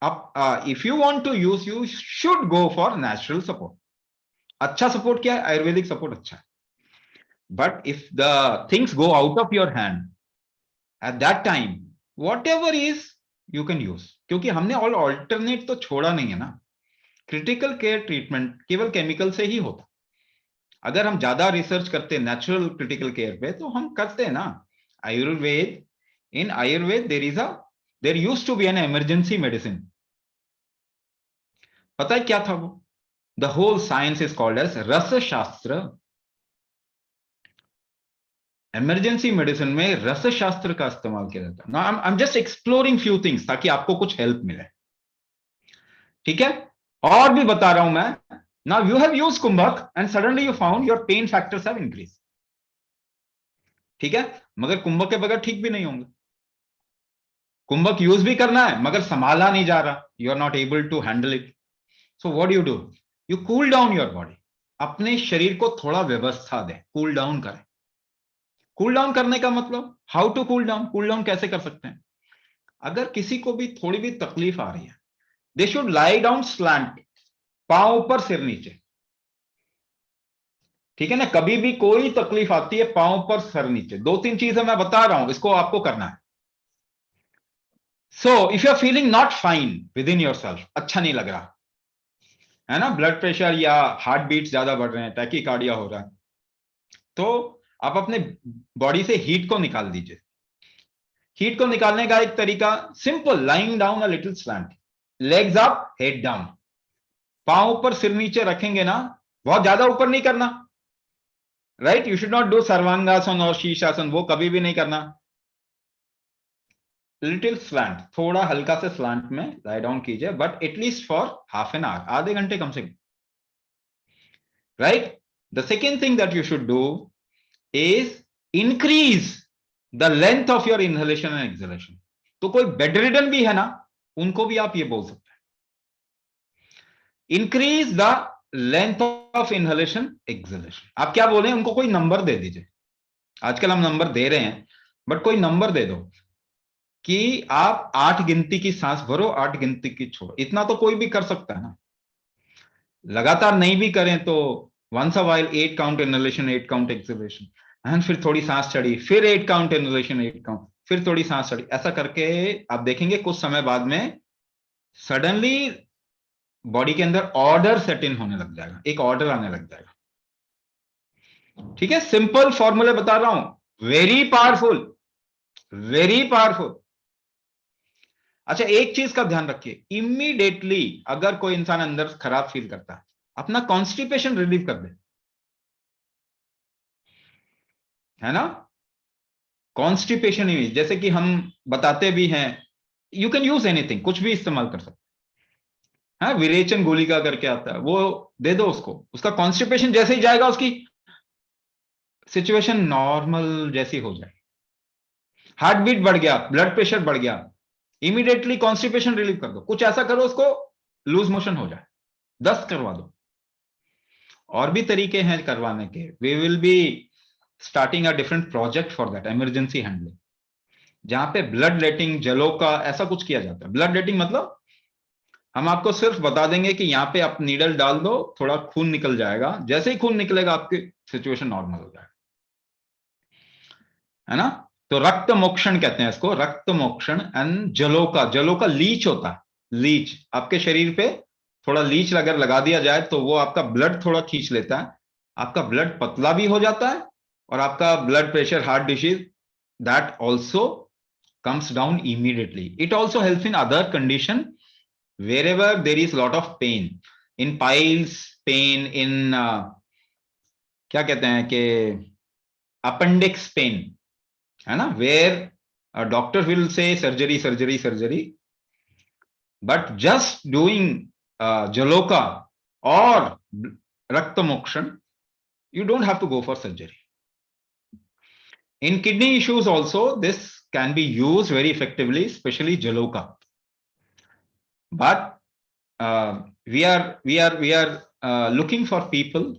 आप if you want to use, you should go for natural support. अच्छा सपोर्ट क्या है? आयुर्वेदिक सपोर्ट अच्छा है. But if the things go out of your hand at that time, whatever is you can use. क्योंकि हमने all alternate तो छोड़ा नहीं है ना. क्रिटिकल केयर ट्रीटमेंट केवल केमिकल से ही होता. अगर हम ज्यादा रिसर्च करते हैं नेचुरल क्रिटिकल केयर पे, तो हम करते हैं ना. Ayurveda, in Ayurveda there used to be an emergency medicine. पता है क्या था वो? The whole science is called as ras shastra. Emergency medicine में रस शास्त्र का इस्तेमाल किया जाता है. Now I am just exploring few things ताकि आपको कुछ हेल्प मिले. ठीक है, और भी बता रहा हूं मैं. Now you have used kumbhak and suddenly you found your pain factors have increase. ठीक है, मगर कुंभक के बगैर ठीक भी नहीं होंगे. कुंभक यूज भी करना है मगर संभाला नहीं जा रहा. You are not able to handle it. So what you do? You cool down your body. अपने शरीर को थोड़ा व्यवस्था दें, कूल डाउन करें. कूल डाउन करने का मतलब, how to cool down? Cool down कैसे कर सकते हैं? अगर किसी को भी थोड़ी भी तकलीफ आ रही है, they should lie down slant, पांव ऊपर सिर नीचे. ठीक है ना? कभी भी कोई तकलीफ आती है, पांव पर सर नीचे. 2-3 चीजें मैं बता रहा हूं, इसको आपको करना है. So if you are feeling not fine within yourself, अच्छा नहीं लग रहा है ना, ब्लड प्रेशर या हार्ट बीट ज्यादा बढ़ रहे हैं, टैकीकार्डिया हो रहा है, तो आप अपने बॉडी से हीट को निकाल दीजिए. हीट को निकालने का एक तरीका simple, lying down a little slant, legs up head down. पांव ऊपर सिर नीचे रखेंगे ना, बहुत ज्यादा ऊपर नहीं करना. Right, you should not do sarvangasana और शीर्षासन, वो कभी भी नहीं करना. लिटिल स्लैंट, थोड़ा हल्का से स्लैंट में लाई डाउन कीजिए, but at least for half an hour, आधे घंटे कम से कम. Right. The second thing that you should do is increase the length of your inhalation and exhalation. तो कोई बेड रिडन भी है ना, उनको भी आप ये बोल सकते हैं, increase the length of inhalation exhalation. आप क्या बोले? उनको कोई नंबर दे दीजिए. आजकल हम नंबर दे रहे हैं, बट कोई नंबर दे दो कि आप 8 गिनती की सांस भरो, 8 गिनती की छोड़ो. इतना तो कोई भी कर सकता है ना. लगातार नहीं भी करें तो once a while 8 count inhalation, 8 count exhalation, and फिर थोड़ी सांस चढ़ी, फिर 8 काउंट इनहेलेशन, 8 काउंट, फिर थोड़ी सांस चढ़ी. ऐसा करके आप देखेंगे कुछ समय बाद में सडनली बॉडी के अंदर ऑर्डर सेट इन होने लग जाएगा, एक ऑर्डर आने लग जाएगा. ठीक है, सिंपल फॉर्मूले बता रहा हूं, वेरी पावरफुल, वेरी पावरफुल. अच्छा, एक चीज का ध्यान रखिए, इमीडिएटली अगर कोई इंसान अंदर खराब फील करता है, अपना कॉन्स्टिपेशन रिलीव कर दे. है ना? कॉन्स्टिपेशन ही, जैसे कि हम बताते भी हैं, यू कैन यूज एनीथिंग, कुछ भी इस्तेमाल कर सकते हैं. विरेचन गोलिका करके आता है, वो दे दो उसको. उसका कॉन्स्टिपेशन जैसे ही जाएगा, उसकी सिचुएशन नॉर्मल जैसी हो जाए. हार्ट बीट बढ़ गया, ब्लड प्रेशर बढ़ गया, इमीडिएटली कॉन्स्टिपेशन रिलीव कर दो. कुछ ऐसा करो उसको लूज मोशन हो जाए, 10 करवा दो. और भी तरीके हैं करवाने के. We will be starting a different project for that, emergency handling, जहां पे ब्लड लेटिंग, जलों का ऐसा कुछ किया जाता है. ब्लड लेटिंग मतलब हम आपको सिर्फ बता देंगे कि यहां पे आप नीडल डाल दो, थोड़ा खून निकल जाएगा, जैसे ही खून निकलेगा आपकी सिचुएशन नॉर्मल हो जाएगा. है ना? तो रक्त मोक्षण कहते हैं इसको, रक्त मोक्षण. एंड जलों का लीच होता है. लीच, आपके शरीर पे थोड़ा लीच अगर लगा दिया जाए तो वो आपका ब्लड थोड़ा खींच लेता है, आपका ब्लड पतला भी हो जाता है, और आपका blood pressure, heart disease, that also comes down immediately. It also helps in other condition wherever there is lot of pain, in piles pain, in क्या कहते हैं कि appendix pain, है ना, where a doctor will say surgery, surgery, surgery, but just doing jaloka or rakta mokshan, you don't have to go for surgery. In kidney issues also this can be used very effectively, especially jaloka. But we are looking for people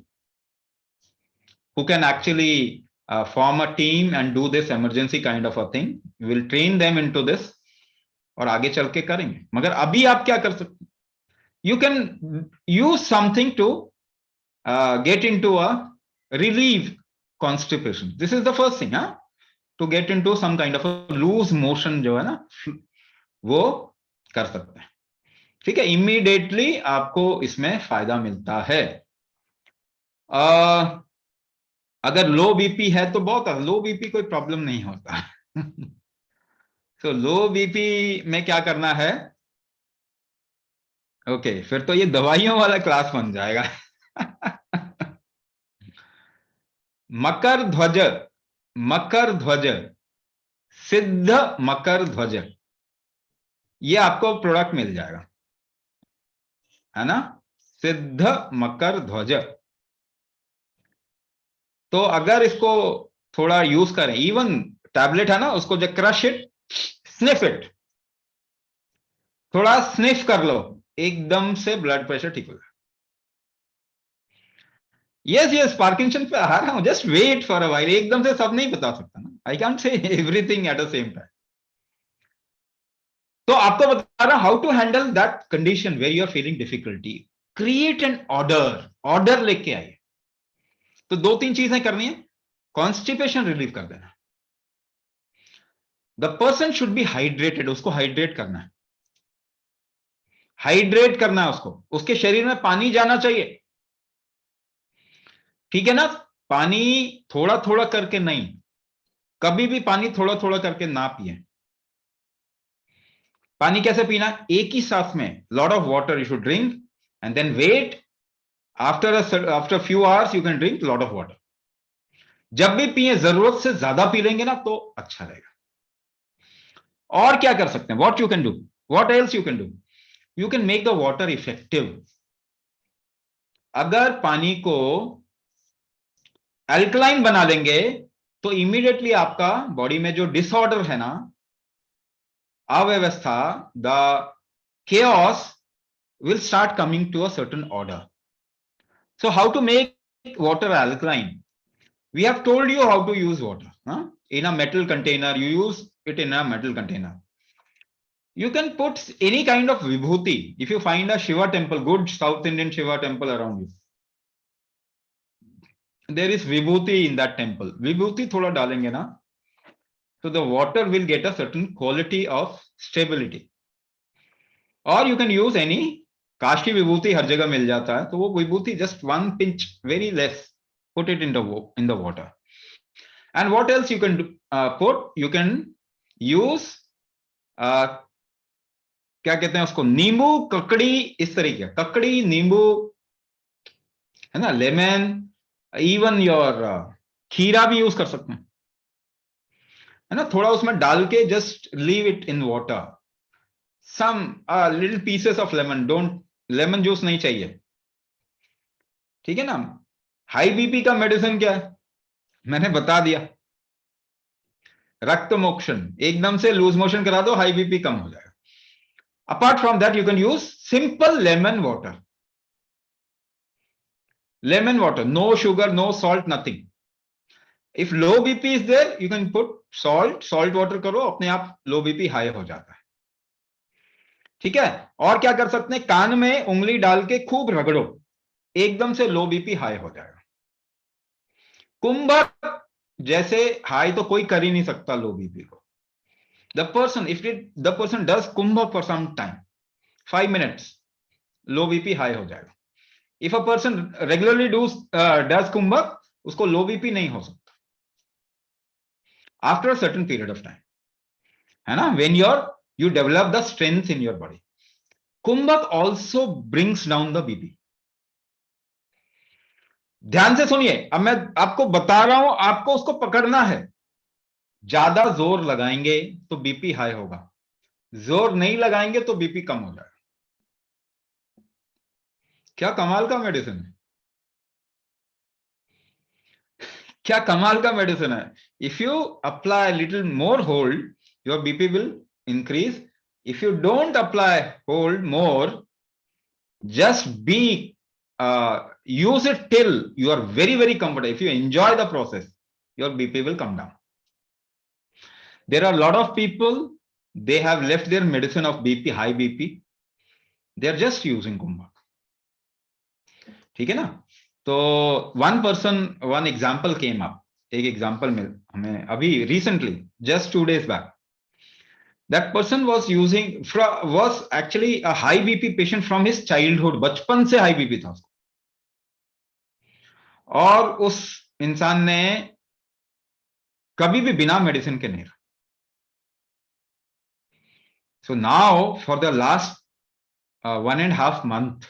who can actually form a team and do this emergency kind of a thing. We will train them into this, और आगे चल के करेंगे, मगर अभी आप क्या कर सकते हैं, you can use something to get into a relieve constipation. This is the first thing, to get into some kind of loose motion जो है ना, वो कर सकते हैं. ठीक है, इमीडिएटली आपको इसमें फायदा मिलता है. अगर लो बीपी है तो बहुत, लो बीपी कोई प्रॉब्लम नहीं होता. तो लो बीपी में क्या करना है, ओके, फिर तो ये दवाइयों वाला क्लास बन जाएगा. मकर ध्वज, मकर ध्वज, सिद्ध मकर ध्वज, ये आपको प्रोडक्ट मिल जाएगा, है ना, सिद्ध मकर ध्वज. तो अगर इसको थोड़ा यूज करें, इवन टैबलेट है ना, उसको जो क्रश इट, स्निफ इट, थोड़ा स्निफ कर लो, एकदम से ब्लड प्रेशर ठीक हो जाए. यस यस, पार्किंसन पे आ रहा हूं, just wait for a while. एकदम से सब नहीं बता सकता ना, I can't say everything at the same time. तो आपको बता रहा how to handle that condition where you are feeling difficulty. Create an order, order लेके आइए. तो 2-3 चीजें करनी है. कॉन्स्टिपेशन रिलीव कर देना. The person should be hydrated, उसको हाइड्रेट करना है, हाइड्रेट करना है उसको, उसके शरीर में पानी जाना चाहिए. ठीक है ना, पानी थोड़ा थोड़ा करके नहीं, कभी भी पानी थोड़ा थोड़ा करके ना पिए. पानी कैसे पीना, एक ही सांस में, lot of water you should drink and then wait, after few hours you can drink lot of water. जब भी पिए जरूरत से ज्यादा पी लेंगे ना तो अच्छा रहेगा. और क्या कर सकते हैं, what you can do, what else you can do, you can make the water effective. अगर पानी को अल्कलाइन बना लेंगे तो इमीडिएटली आपका बॉडी में जो डिसऑर्डर है ना, अव्यवस्था, the chaos will start coming to a certain order. So how to make water alkaline? We have told you how to use water. In a metal container, you use it in a metal container. You can put any kind of vibhuti. If you find a Shiva temple, good South Indian Shiva temple around you, there is vibhuti in that temple. Vibhuti thoda dalenge na, so the water will get a certain quality of stability. Or you can use any, काश की विभूति हर जगह मिल जाता है, तो वो विभूति just 1 pinch, very less, put it in the water. And what else you can do, put, you can use क्या कहते हैं उसको, नींबू, ककड़ी, इस तरीके, ककड़ी, नींबू, है ना, लेमन, इवन योर खीरा भी यूज कर सकते हैं, है ना, थोड़ा उसमें डाल के just leave it in water. Some little pieces of lemon, don't, lemon juice नहीं चाहिए. ठीक है ना. हाई बीपी का मेडिसिन क्या है, मैंने बता दिया, रक्त मोक्षण, एकदम से लूज मोशन करा दो, हाई बीपी कम हो जाएगा. Apart from that you can use simple lemon water. Lemon water, no sugar, no salt, nothing. If low BP is there you can put salt water करो, अपने आप लो बीपी हाई हो जाता है. ठीक है. और क्या कर सकते हैं, कान में उंगली डाल के खूब रगड़ो, एकदम से लो बीपी हाई हो जाएगा. कुंभक जैसे हाई तो कोई कर ही नहीं सकता लो बीपी को. The person does kumbhak for some time, 5 minutes, low BP high हो जाएगा. If a person regularly does kumbhak, उसको लो बीपी नहीं हो सकता after a certain period of time, है ना, when you develop the strength in your body. Kumbhak also brings down the BP. ध्यान से सुनिए, अब मैं आपको बता रहा हूं, आपको उसको पकड़ना है. ज्यादा जोर लगाएंगे तो बीपी हाई होगा, जोर नहीं लगाएंगे तो बीपी कम हो जाएगा. क्या कमाल का मेडिसिन है, क्या कमाल का मेडिसिन है. If you apply little more hold, your BP will increase. If you don't apply hold more, just use it till you are very very comfortable. If you enjoy the process, your BP will come down. There are a lot of people they have left their medicine of BP, high BP, they are just using कुंभक. ठीक है ना? तो one example came up. एक example में हमें अभी recently, just 2 days back, that person was actually a high BP patient from his childhood. बचपन से high BP था उसको, और उस इंसान ने कभी भी बिना मेडिसिन के नहीं रहा. So now for the last 1.5 month,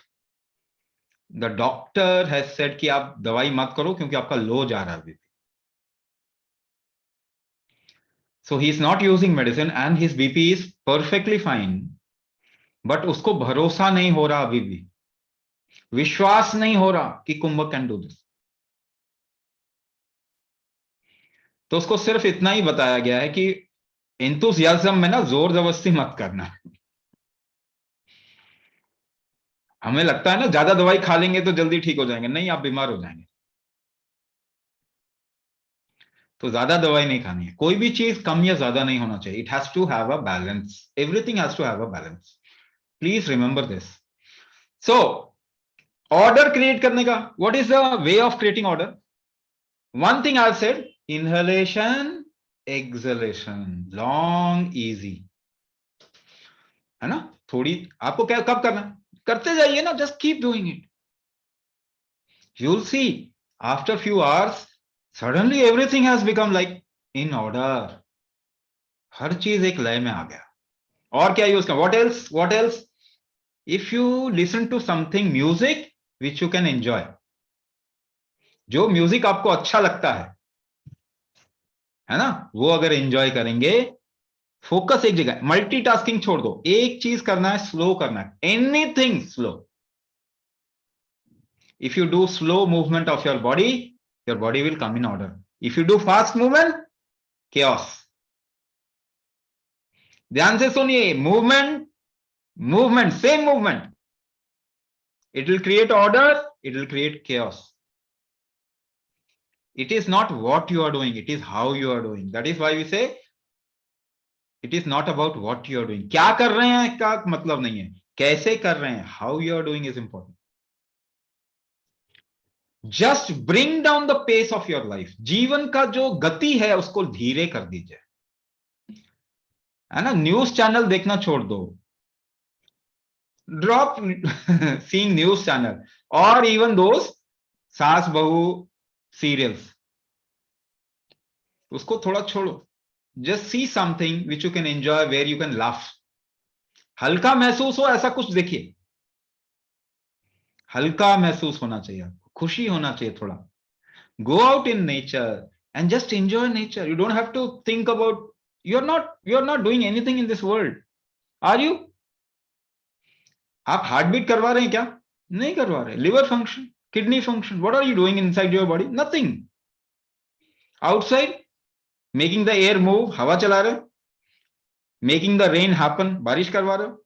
the doctor has said कि आप दवाई मत करो क्योंकि आपका लो जा रहा है BP. So he is not using medicine and his BP is perfectly fine. But उसको भरोसा नहीं हो रहा, अभी भी विश्वास नहीं हो रहा कि कुंभक कैन डू दिस. तो उसको सिर्फ इतना ही बताया गया है कि एंथुसियाज्म में ना जोर जबरदस्ती मत करना. हमें लगता है ना ज्यादा दवाई खा लेंगे तो जल्दी ठीक हो जाएंगे. नहीं, आप बीमार हो जाएंगे. तो ज्यादा दवाई नहीं खानी है. कोई भी चीज कम या ज्यादा नहीं होना चाहिए. It has to have a balance. Everything has to have a balance. Please remember this. So order create करने का, what is the way of creating order? One thing I said, inhalation, exhalation, long easy, है ना? थोड़ी आपको क्या कब करना, करते जाइए ना. Just keep doing it. you'll see after few hours suddenly everything has become like in order. हर चीज एक लय में आ गया. और क्या यूज कर, what else? if you listen to something music which you can enjoy, जो म्यूजिक आपको अच्छा लगता है ना, वो अगर एंजॉय करेंगे, फोकस एक जगह, मल्टीटास्किंग छोड़ दो. एक चीज करना है, स्लो करना है. Anything slow. If you do slow movement of your body will come in order. If you do fast movement, chaos. ध्यान से सुनिए, movement, same movement. It will create order, it will create chaos. It is not what you are doing, it is how you are doing. That is why we say it is not about what you are doing. क्या कर रहे हैं का मतलब नहीं है, कैसे कर रहे हैं. How you are doing is important. Just bring down the pace of your life. जीवन का जो गति है उसको धीरे कर दीजिए, है ना? न्यूज चैनल देखना छोड़ दो. ड्रॉप सीइंग न्यूज चैनल और इवन दोस सास बहू सीरियल्स, उसको थोड़ा छोड़ो. Just see something which you can enjoy, where you can laugh. हल्का महसूस हो ऐसा कुछ देखिए. हल्का महसूस होना चाहिए आपको, खुशी होना चाहिए थोड़ा. Go out in nature and just enjoy nature. You don't have to think about, you're not doing anything in this world. Are you? आप हार्ट बीट करवा रहे हैं क्या? नहीं करवा रहे. Liver function, kidney function, what are you doing inside your body? Nothing. Outside, making the air move, हवा चला रहे, making the rain happen, बारिश करवा रहे हो,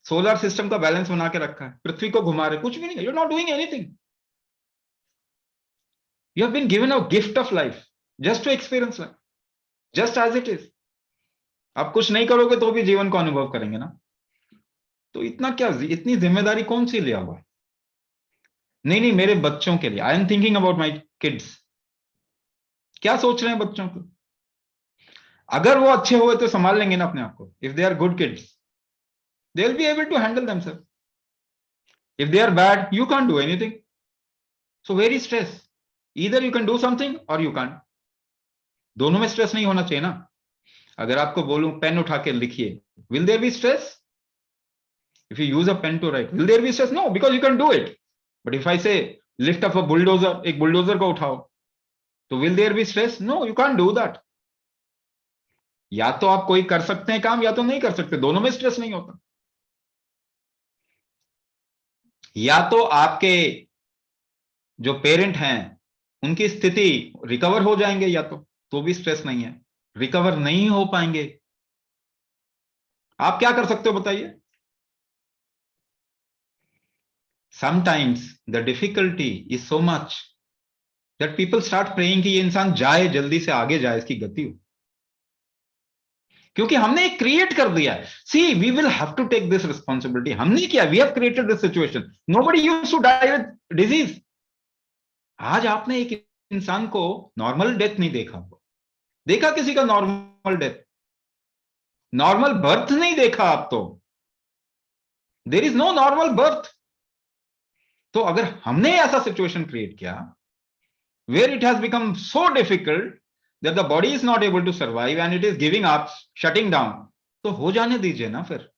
सोलर सिस्टम का बैलेंस बना के रखा है, पृथ्वी को घुमा रहे, कुछ भी नहीं. You're not doing anything. You have been given a gift of life just to experience life, just as it is. आप कुछ नहीं करोगे तो भी जीवन को अनुभव करेंगे ना. तो इतना क्या, इतनी जिम्मेदारी कौन सी लिया हुआ है? नहीं, मेरे बच्चों के लिए. I am thinking about my kids. क्या सोच रहे हैं बच्चों को? अगर वो अच्छे हुए तो संभाल लेंगे ना अपने आप को. If they are good kids, they will be able to handle themselves. If they are bad, you can't do anything. So very stress. Either you can do something or you can't. दोनों में stress नहीं होना चाहिए ना. अगर आपको बोलूं pen उठा के लिखिए, will there be stress? If you use a pen to write, will there be stress? No, because you can do it. But if I say lift up a bulldozer, एक बुलडोजर को उठाओ, तो will there be stress? No, you can't do that. या तो आप कोई कर सकते हैं काम, या तो नहीं कर सकते. दोनों में स्ट्रेस नहीं होता. या तो आपके जो पेरेंट हैं उनकी स्थिति रिकवर हो जाएंगे, या तो भी स्ट्रेस नहीं है. रिकवर नहीं हो पाएंगे, आप क्या कर सकते हो बताइए? Sometimes the difficulty is so much that people start praying कि ये इंसान जाए, जल्दी से आगे जाए, इसकी गति हो. क्योंकि हमने एक क्रिएट कर दिया है. See we will have to take this responsibility. हमने किया, we have created this situation. Nobody used to die with disease. आज आपने एक इंसान को नॉर्मल डेथ नहीं देखा, देखा किसी का नॉर्मल डेथ, नॉर्मल बर्थ नहीं देखा आप तो. There is no normal birth. तो अगर हमने ऐसा सिचुएशन क्रिएट किया where it has become so difficult that the body is not able to survive and it is giving up, shutting down, तो हो जाने दीजिए ना. फिर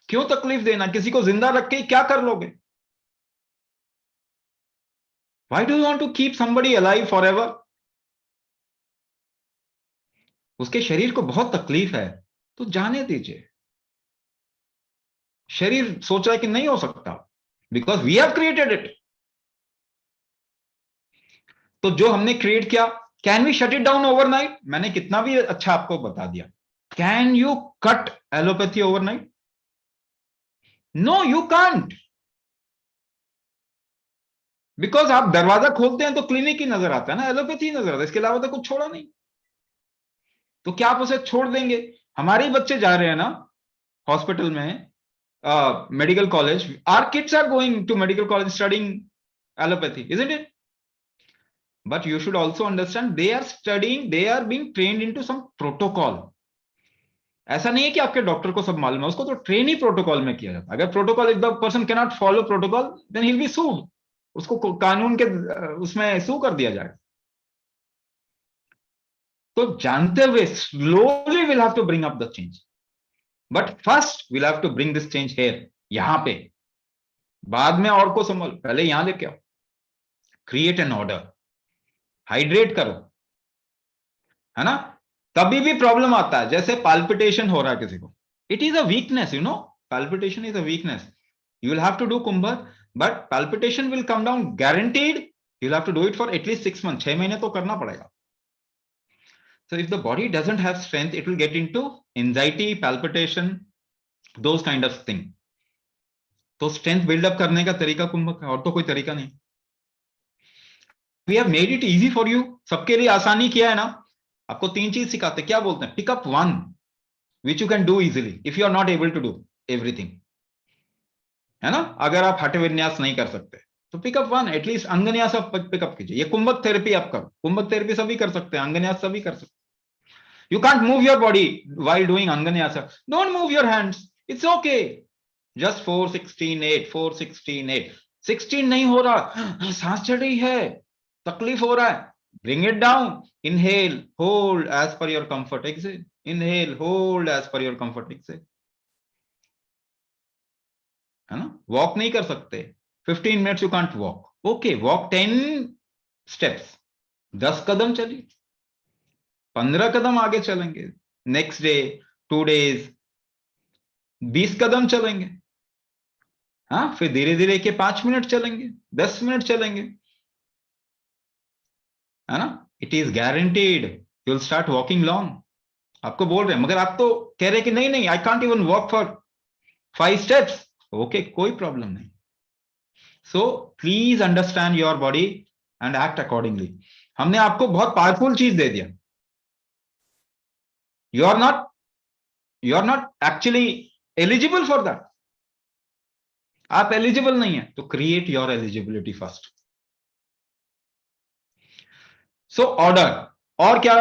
क्यों तकलीफ देना? किसी को जिंदा रख के क्या कर लोगे? Why do you want to keep somebody alive forever? उसके शरीर को बहुत तकलीफ है तो जाने दीजिए. शरीर सोच रहा है कि नहीं हो सकता, because we have created it. तो जो हमने क्रिएट किया, can we shut it down overnight? मैंने कितना भी अच्छा आपको बता दिया. Can you cut allopathy overnight? No, you can't. Because आप दरवाजा खोलते हैं तो क्लिनिक ही नजर आता है ना, एलोपैथी नजर आता है, इसके अलावा तो कुछ छोड़ा नहीं. तो क्या आप उसे छोड़ देंगे? हमारे ही बच्चे जा रहे हैं ना हॉस्पिटल में, medical college. Our kids are going to medical college studying allopathy, isn't it? But you should also understand they are studying, they are being trained into some protocol. ऐसा नहीं है कि आपके डॉक्टर को सब मालूम है, उसको तो ट्रेन ही प्रोटोकॉल में किया जाता है. अगर protocol, if the person can not follow protocol then he will be sued. उसको कानून के उसमें सू कर दिया जाएगा. तो जानते हुए slowly will have to bring up the change. But first will have to bring this change here, यहां पे. बाद में और को संभालो, पहले यहां लेके आओ. क्रिएट एन ऑर्डर, हाइड्रेट करो, है ना. कभी भी प्रॉब्लम आता है, जैसे पाल्पिटेशन हो रहा है किसी को, it is a weakness, you know. Palpitation is a weakness. You will have to do kumbhak, but palpitation will come down guaranteed. You will have to do it for at least 6 months, 6 महीने तो करना पड़ेगा. So if the body doesn't have strength, it will get into anxiety, palpitation, those kind of thing. तो strength buildup करने का तरीका कुंभक है, और तो कोई तरीका नहीं. We have made it easy for you. सबके लिए आसानी किया है ना. आपको 3 चीज सिखाते, क्या बोलते हैं? Pick up one which you can do easily if you are not able to do everything, है ना. अगर आप हठ विन्यास नहीं कर सकते तो पिक अप वन, एटलीस्ट अंगन्यास आप पिकअप कीजिए. ये कुंभक थेरेपी आप करो. कुंभक थेरेपी सभी कर सकते हैं, अंगन्यास सभी कर सकते हैं. You can't move your body while doing Anganyasa. Don't move your hands. It's okay. Just 4, 16, 8, 4, 16, 8. 16 नहीं हो रहा, सांस चढ़ रही है, तकलीफ हो रहा है. Bring it down. Inhale, hold as per your comfort. Exhale. Inhale, hold as per your comfort. Exhale. है ना. वॉक नहीं कर सकते, 15 minutes you can't walk. Okay, walk 10 steps. 10 कदम चलिए, 15 कदम आगे चलेंगे. नेक्स्ट डे, 2 days 20 कदम चलेंगे. हाँ, फिर धीरे धीरे के 5 मिनट चलेंगे, 10 मिनट चलेंगे, है ना. It is guaranteed you will start walking long. आपको बोल रहे हैं, मगर आप तो कह रहे हैं कि नहीं नहीं, I can't even walk for 5 steps. Okay, कोई प्रॉब्लम नहीं. So please understand your body and act accordingly. हमने आपको बहुत पावरफुल चीज दे दिया. You are not actually eligible for that. आप एलिजिबल नहीं है, तो create your eligibility first. So order. और क्या?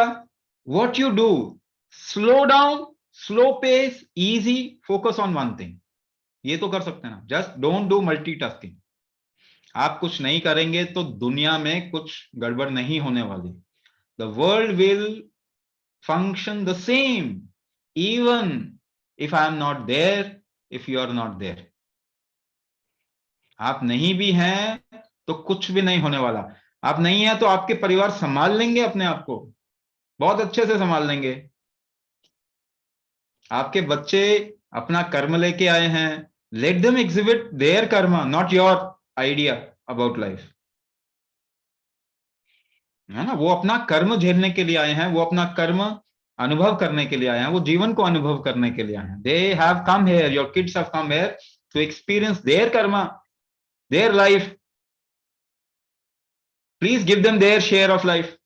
What you do, slow down, slow pace, easy, focus on one thing. ये तो कर सकते हैं ना. Just don't do multitasking. आप कुछ नहीं करेंगे तो दुनिया में कुछ गड़बड़ नहीं होने वाली. The world will function the same even if I am not there, if you are not there. आप नहीं भी हैं तो कुछ भी नहीं होने वाला. आप नहीं है तो आपके परिवार संभाल लेंगे अपने आप को, बहुत अच्छे से संभाल लेंगे. आपके बच्चे अपना कर्म लेके आए हैं, let them exhibit their karma, not your idea about life, है ना. वो अपना कर्म झेलने के लिए आए हैं, वो अपना कर्म अनुभव करने के लिए आए हैं, वो जीवन को अनुभव करने के लिए आए हैं. They have come here, your kids have come here to experience their karma, their life. Please give them their share of life.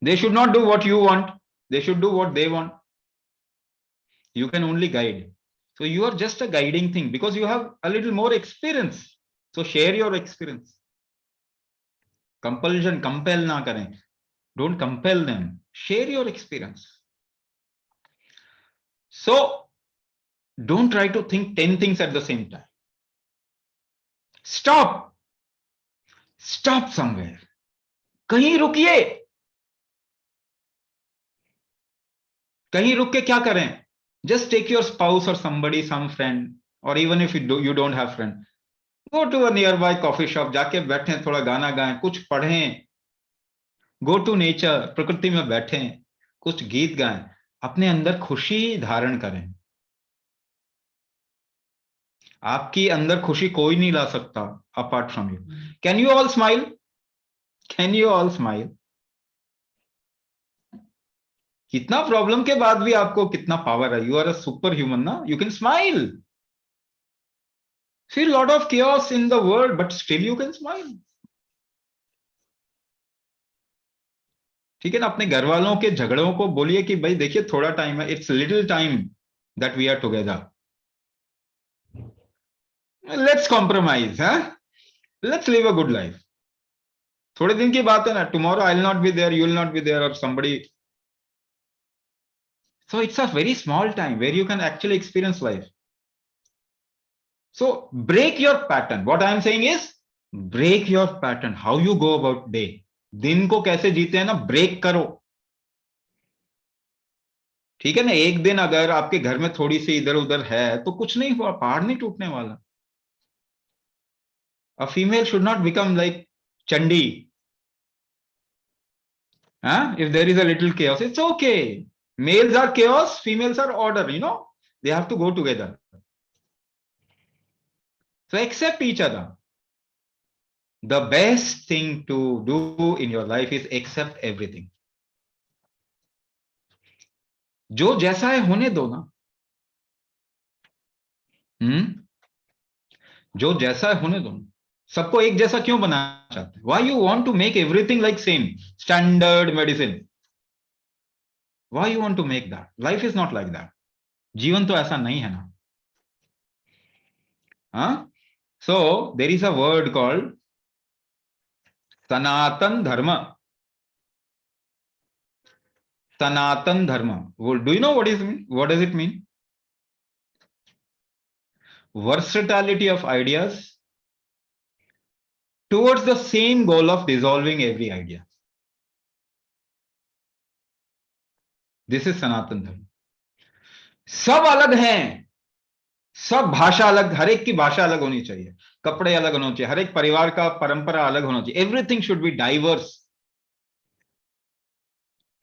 They should not do what you want. They should do what they want. You can only guide. So you are just a guiding thing because you have a little more experience. So share your experience. Compulsion, compel na kare. Don't compel them. Share your experience. So don't try to think 10 things at the same time. Stop. Stop somewhere. कहीं रुकिए. कहीं रुक के क्या करें? Just take your spouse or somebody, some friend, or even if you don't have friend, go to a nearby coffee shop, जाके बैठें, थोड़ा गाना गाएं, कुछ पढ़ें. Go to nature, प्रकृति में बैठें, कुछ गीत गाएं, अपने अंदर खुशी धारण करें. आपकी अंदर खुशी कोई नहीं ला सकता apart from you. Can you all smile? Can you all smile? कितना प्रॉब्लम के बाद भी आपको कितना पावर है. You are a superhuman ना. You can smile. See a lot of chaos in the world, but still you can smile. ठीक है ना. अपने घर वालों के झगड़ों को बोलिए कि भाई देखिए थोड़ा टाइम है. It's little time that we are together. Let's compromise, huh? Let's live a good life. थोड़े दिन की बात है ना. Tomorrow I'll not be there, you will not be there, or somebody. So it's a very small time where you can actually experience life. So break your pattern. What I am saying is break your pattern. How you go about day. दिन को कैसे जीते हैं ना, break करो. ठीक है ना. एक दिन अगर आपके घर में थोड़ी सी इधर उधर है तो कुछ नहीं हुआ, पहाड़ नहीं टूटने वाला. A female should not become like Chandi. If there is a little chaos, it's okay. Males are chaos, females are order, they have to go together. So accept each other. The best thing to do in your life is accept everything. जो जैसा है होने दो ना. जो जैसा है होने दो ना. सबको एक जैसा क्यों बनाना चाहते हैं? Why you want to make everything like same standard medicine? Why you want to make that? Life is not like that. जीवन तो ऐसा नहीं है ना. So there is a word called Sanatan Dharma. Sanatan Dharma. Do you know what does it mean? Versatility of ideas towards the same goal of dissolving every idea. This is Sanatan Dharma. सब अलग हैं, सब भाषा अलग, हर एक की भाषा अलग होनी चाहिए, कपड़े अलग होने चाहिए, हर एक परिवार का परंपरा अलग होना चाहिए. Everything should be diverse.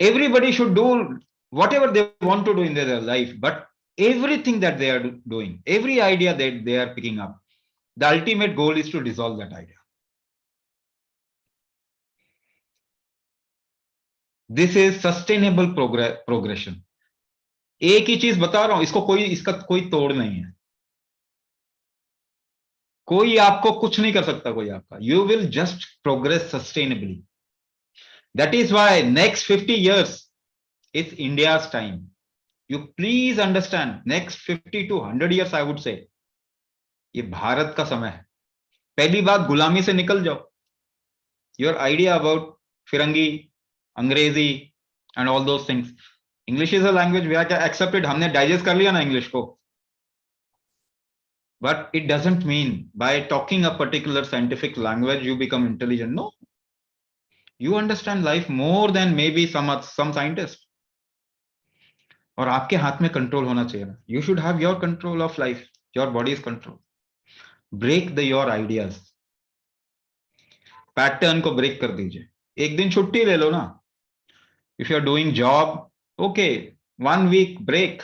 Everybody should do whatever they want to do in their life, but everything that they are doing, every idea that they are picking up, the ultimate goal is to dissolve that idea. This is sustainable progression. एक ही चीज बता रहा हूं, इसका कोई तोड़ नहीं है. कोई आपको कुछ नहीं कर सकता, कोई आपका. You will just progress sustainably. That is why next 50 years is India's time. You please understand, next 50 to 100 years I would say, ये भारत का समय है. पहली बात, गुलामी से निकल जाओ. Your idea about फिरंगी, अंग्रेजी and all those things. English is a language we are accepted. हमने digest कर लिया ना English को. But it doesn't mean by talking a particular scientific language you become intelligent. No. You understand life more than maybe some scientist. और आपके हाथ में control होना चाहिए ना. You should have your control of life, your body's control. Break your ideas. Pattern को break कर दीजिए. एक दिन छुट्टी ले लो ना. If you are doing job, okay, 1 week break.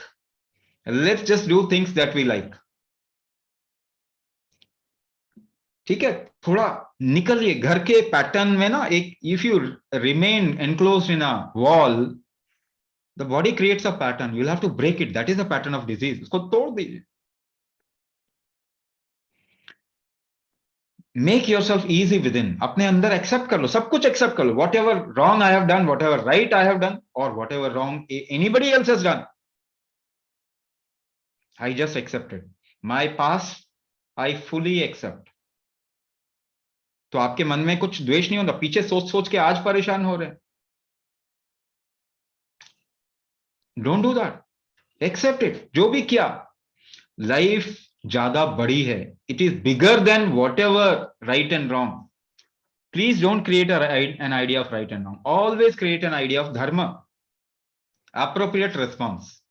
Let's just do things that we like. ठीक है. थोड़ा निकलिए घर के पैटर्न में ना. एक if you remain enclosed in a wall, the body creates a pattern. You'll have to break it. That is the pattern of disease. उसको तोड़ दीजिए. Make yourself easy with in, अपने अंदर एक्सेप्ट कर लो, सब कुछ एक्सेप्ट कर लो, whatever wrong I have done, whatever right I have done, और whatever wrong anybody else has done, I just accepted my past, I fully accept. तो आपके मन में कुछ द्वेष नहीं होता, पीछे सोच सोच के आज परेशान हो रहे हैं। Don't do that, accept it. जो भी किया, लाइफ ज्यादा बड़ी है, it is bigger than whatever right and wrong. Please don't create an idea of right and wrong, always create an idea of dharma, appropriate response.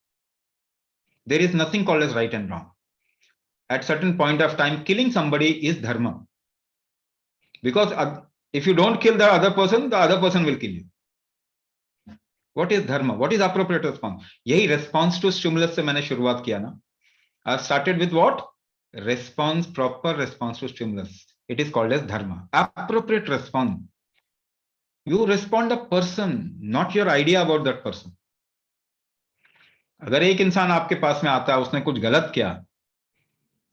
There is nothing called as right and wrong. At certain point of time, killing somebody is dharma, because if you don't kill the other person will kill you. What is dharma? What is appropriate response? यही response to stimulus से मैंने शुरुआत किया ना. I started with what? Response, proper response to stimulus. It is called as dharma. Appropriate response. You respond the person, not your idea about that person. अगर एक इंसान आपके पास में आता है, उसने कुछ गलत किया,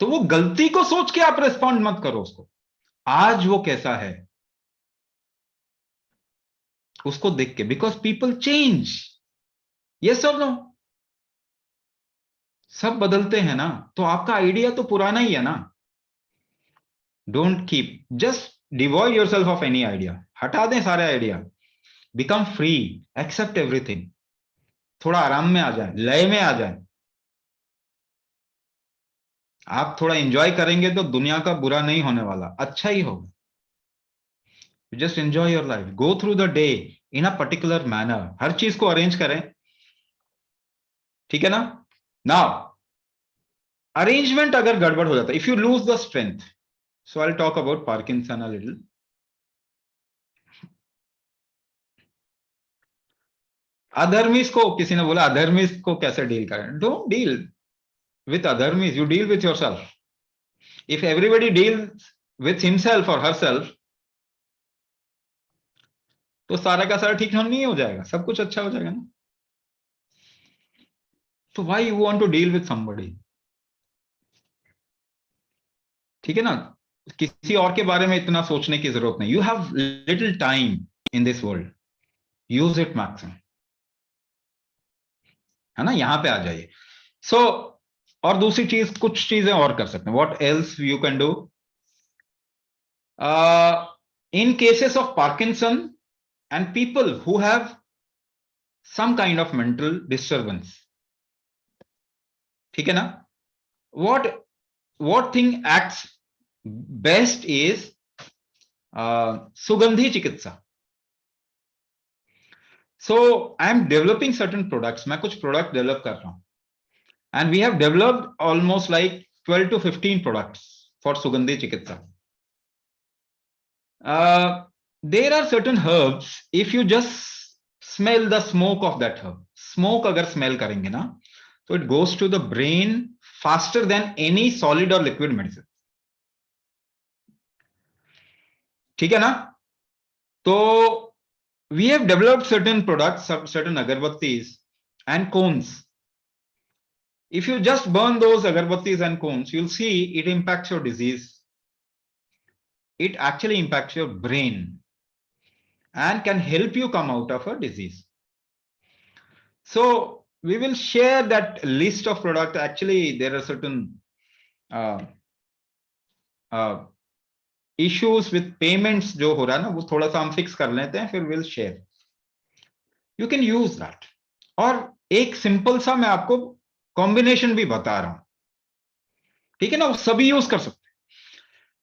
तो वो गलती को सोच के आप रिस्पॉन्ड मत करो उसको, आज वो कैसा है उसको देख के, बिकॉज पीपल चेंज, यस और नो, सब बदलते हैं ना, तो आपका आइडिया तो पुराना ही है ना। Don't keep, just devoid yourself of any idea, हटा दें सारे idea, become free, accept everything, थोड़ा आराम में आ जाए, लय में आ जाए। आप थोड़ा एंजॉय करेंगे तो दुनिया का बुरा नहीं होने वाला, अच्छा ही होगा। Just enjoy your life, go through the day in a particular manner, हर चीज को अरेंज करें, ठीक है ना। नाउ अरेंजमेंट अगर गड़बड़ हो जाता है, if you lose the strength, so I will talk about Parkinson a little. अधर्मिस को, किसी ने बोला अधर्मिस को कैसे डील करें, डोंट डील विथ अधर्मिस, you deal with yourself. If everybody deals with himself और हरसेल्फ, तो सारा का सारा ठीक नहीं हो जाएगा, सब कुछ अच्छा हो जाएगा ना। तो why you want to deal with somebody, ठीक है ना। किसी और के बारे में इतना सोचने की जरूरत नहीं, you have little time in this world, use it maximum, है ना, यहां पे आ जाइए। सो और दूसरी चीज, कुछ चीजें और कर सकते हैं, what else you can do in cases of Parkinson and people who have some kind of mental disturbance, ठीक है ना। what thing acts best is sugandhi chikitsa. So I am developing certain products, मैं कुछ product develop कर रहा हूं, and we have developed almost like 12 to 15 products for sugandhi chikitsa. There are certain herbs, if you just smell the smoke of that herb, smoke अगर smell करेंगे ना, so it goes to the brain faster than any solid or liquid medicine, ठीक है ना। तो we have developed certain products, certain agarbattis and cones. If you just burn those agarbattis and cones, you'll see it impacts your disease. It actually impacts your brain and can help you come out of a disease. So we will share that list of products. Actually, there are certain issues with payments जो हो रहा है ना, वो थोड़ा सा हम fix कर लेते हैं, फिर we'll share. You can use that. और एक सिंपल सा मैं आपको कॉम्बिनेशन भी बता रहा हूं, ठीक है ना, वो सभी यूज कर सकते हैं।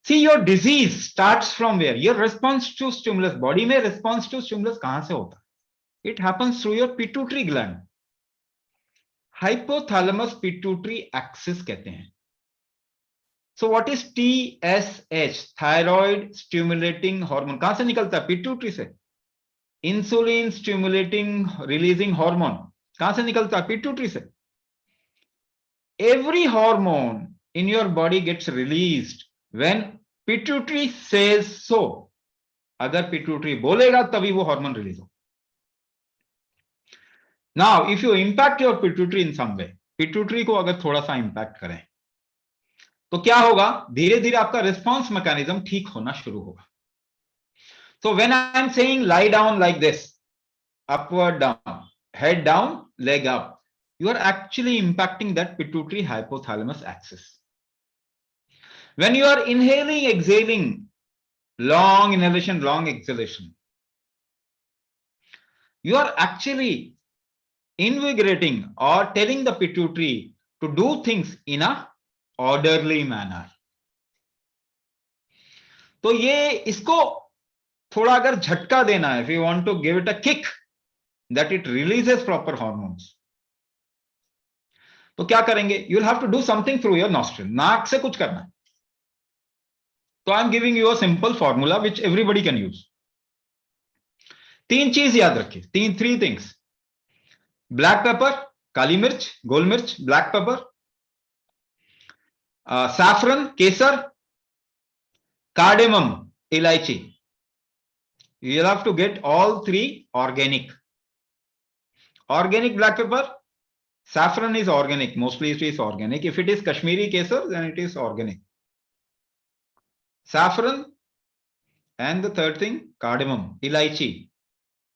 See, your disease starts from where? Your response to stimulus, body में response to stimulus कहां से होता है? It happens through your pituitary gland. Hypothalamus pituitary axis कहते हैं। So what is TSH? Thyroid stimulating hormone. कहां से निकलता है? पिट्यूटरी से। इंसुलिन स्टिमुलेटिंग रिलीजिंग हार्मोन कहां से निकलता है? पिट्यूटरी से। Every hormone in your body gets released when pituitary says so. अगर पिट्यूटरी बोलेगा तभी वो हार्मोन रिलीज हो। Now, if you impact your pituitary in some way, pituitary को अगर थोड़ा सा इंपैक्ट करें, तो क्या होगा, धीरे धीरे आपका रिस्पॉन्स मैकेनिज्म ठीक होना शुरू होगा. So when I am saying lie down like this, upward down, head down, leg up, you are actually impacting that pituitary hypothalamus axis. When you are inhaling, exhaling, long inhalation, long exhalation, you are actually invigorating or telling the pituitary to do things in a orderly manner. तो ये इसको थोड़ा अगर झटका देना है, if you want to give it a kick that it releases proper hormones, तो क्या करेंगे, you will have to do something through your nostril, नाक से कुछ करना है. तो I am giving you a simple formula which everybody can use. 3 चीज याद रखिए, 3 थिंग्स: ब्लैक पेपर, काली मिर्च, गोल मिर्च, ब्लैक पेपर, सैफरन, केसर, कार्डेमम, इलायची. You will have to get all 3 organic. Organic black pepper, saffron is organic, mostly it is organic. If it is Kashmiri kesar, then it is organic. Saffron, and the third thing, cardamom, ilaichi,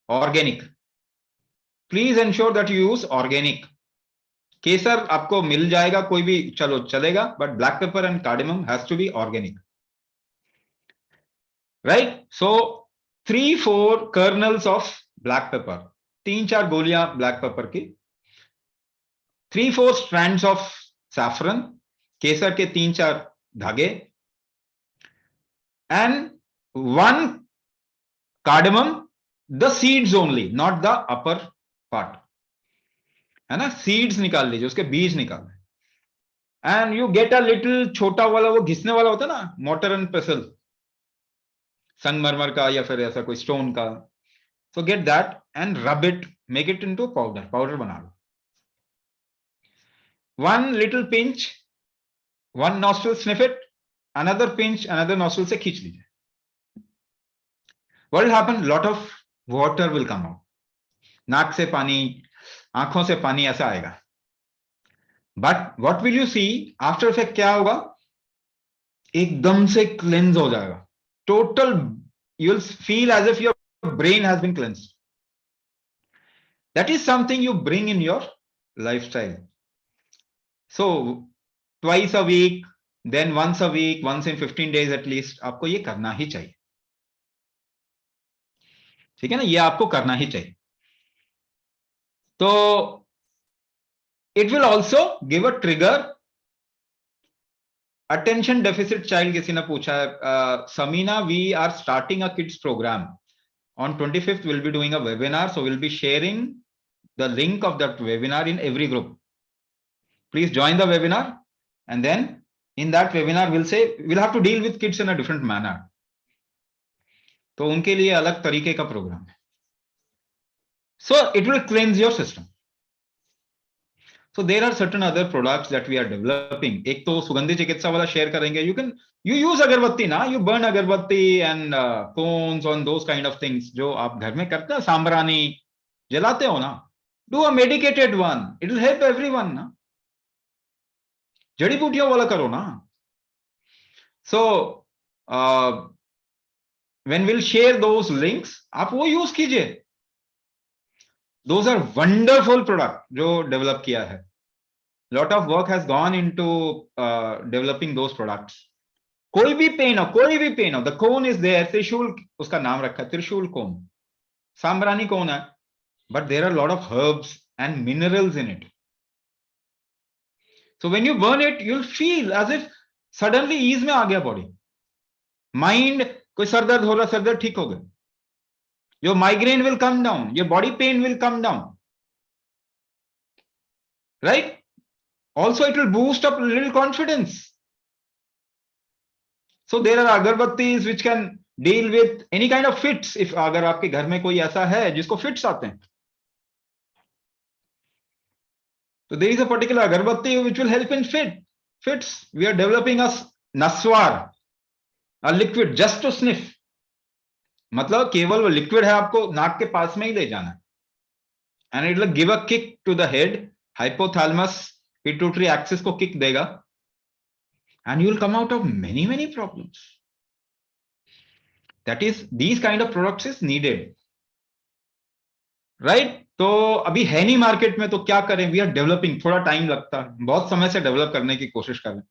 organic. Please ensure that you use organic. केसर आपको मिल जाएगा, कोई भी चलो चलेगा, but black pepper and cardamom has to be organic. Right? So 3-4 kernels of black pepper, 3-4 गोलियां black pepper की, 3-4 strands of saffron, केसर के 3-4 धागे, and 1 cardamom, the seeds only, not the upper part, है ना. सीड्स निकाल लीजिए, उसके बीज निकाल. And you get a little छोटा वाला, वो घिसने वाला होता है ना, मोटर एंड पेसल, संगमरमर का या फिर ऐसा कोई स्टोन का. सो get that and rub it, make it into powder, powder बना लो. 1 little pinch, 1 nostril sniff it, another pinch, another nostril से खींच लीजिए. What will happen? Lot of water will come out. नाक से पानी, आंखों से पानी ऐसा आएगा. But what will you see after effect, क्या होगा, एकदम से क्लेंस हो जाएगा. Total you will feel as if your brain has been cleansed. That is something you bring in your lifestyle. So twice a week, then once a week, once in 15 days at least, आपको ये करना ही चाहिए. ठीक है ना, ये आपको करना ही चाहिए. तो it will also give a trigger. Attention deficit child, किसी ने पूछा है. Samina, we are starting a kids program on 25th. We'll be doing a webinar, so we'll be sharing the link of that webinar in every group. Please join the webinar, and then in that webinar we'll have to deal with kids in a different manner. तो उनके लिए अलग तरीके का programme है. So it will cleanse your system. So there are certain other products that we are developing. एक तो सुगंधी चिकित्सा वाला शेयर करेंगे. You use अगरबत्ती ना, you burn अगरबत्ती and cones on those kind of things जो आप घर में करते हैं, सांबरानी जलाते हो ना. Do a medicated one. It will help everyone ना. जड़ी बूटियों वाला करो ना. So when we'll share those links, आप वो यूज कीजिए. Those are wonderful product जो develop किया है. Lot of work has gone into developing those products. कोई भी पेन हो, the cone is there. त्रिशूल उसका नाम रखा है, त्रिशूल cone. सांबरानी cone है, but there are a lot of herbs and minerals in it. So when you burn it, you'll feel as if suddenly ease में आ गया body. Mind, कोई सर दर्द हो रहा, सर दर्द ठीक हो गया. Your migraine will come down. Your body pain will come down. Right? Also, it will boost up a little confidence. So there are agarbattis which can deal with any kind of fits. If अगर आपके घर में कोई ऐसा है जिसको fits आते हैं, so there is a particular agarbatti which will help in fits. We are developing a naswar, a liquid just to sniff. मतलब केवल वो लिक्विड है, आपको नाक के पास में ही ले जाना है. And it will give a kick to the head, hypothalamus pituitary axis को किक देगा. and you will come out of many problems. That is, these kind of products is needed, right? तो अभी है नहीं मार्केट में, तो क्या करें? वी आर डेवलपिंग, थोड़ा टाइम लगता है, बहुत समय से डेवलप करने की कोशिश कर रहे हैं,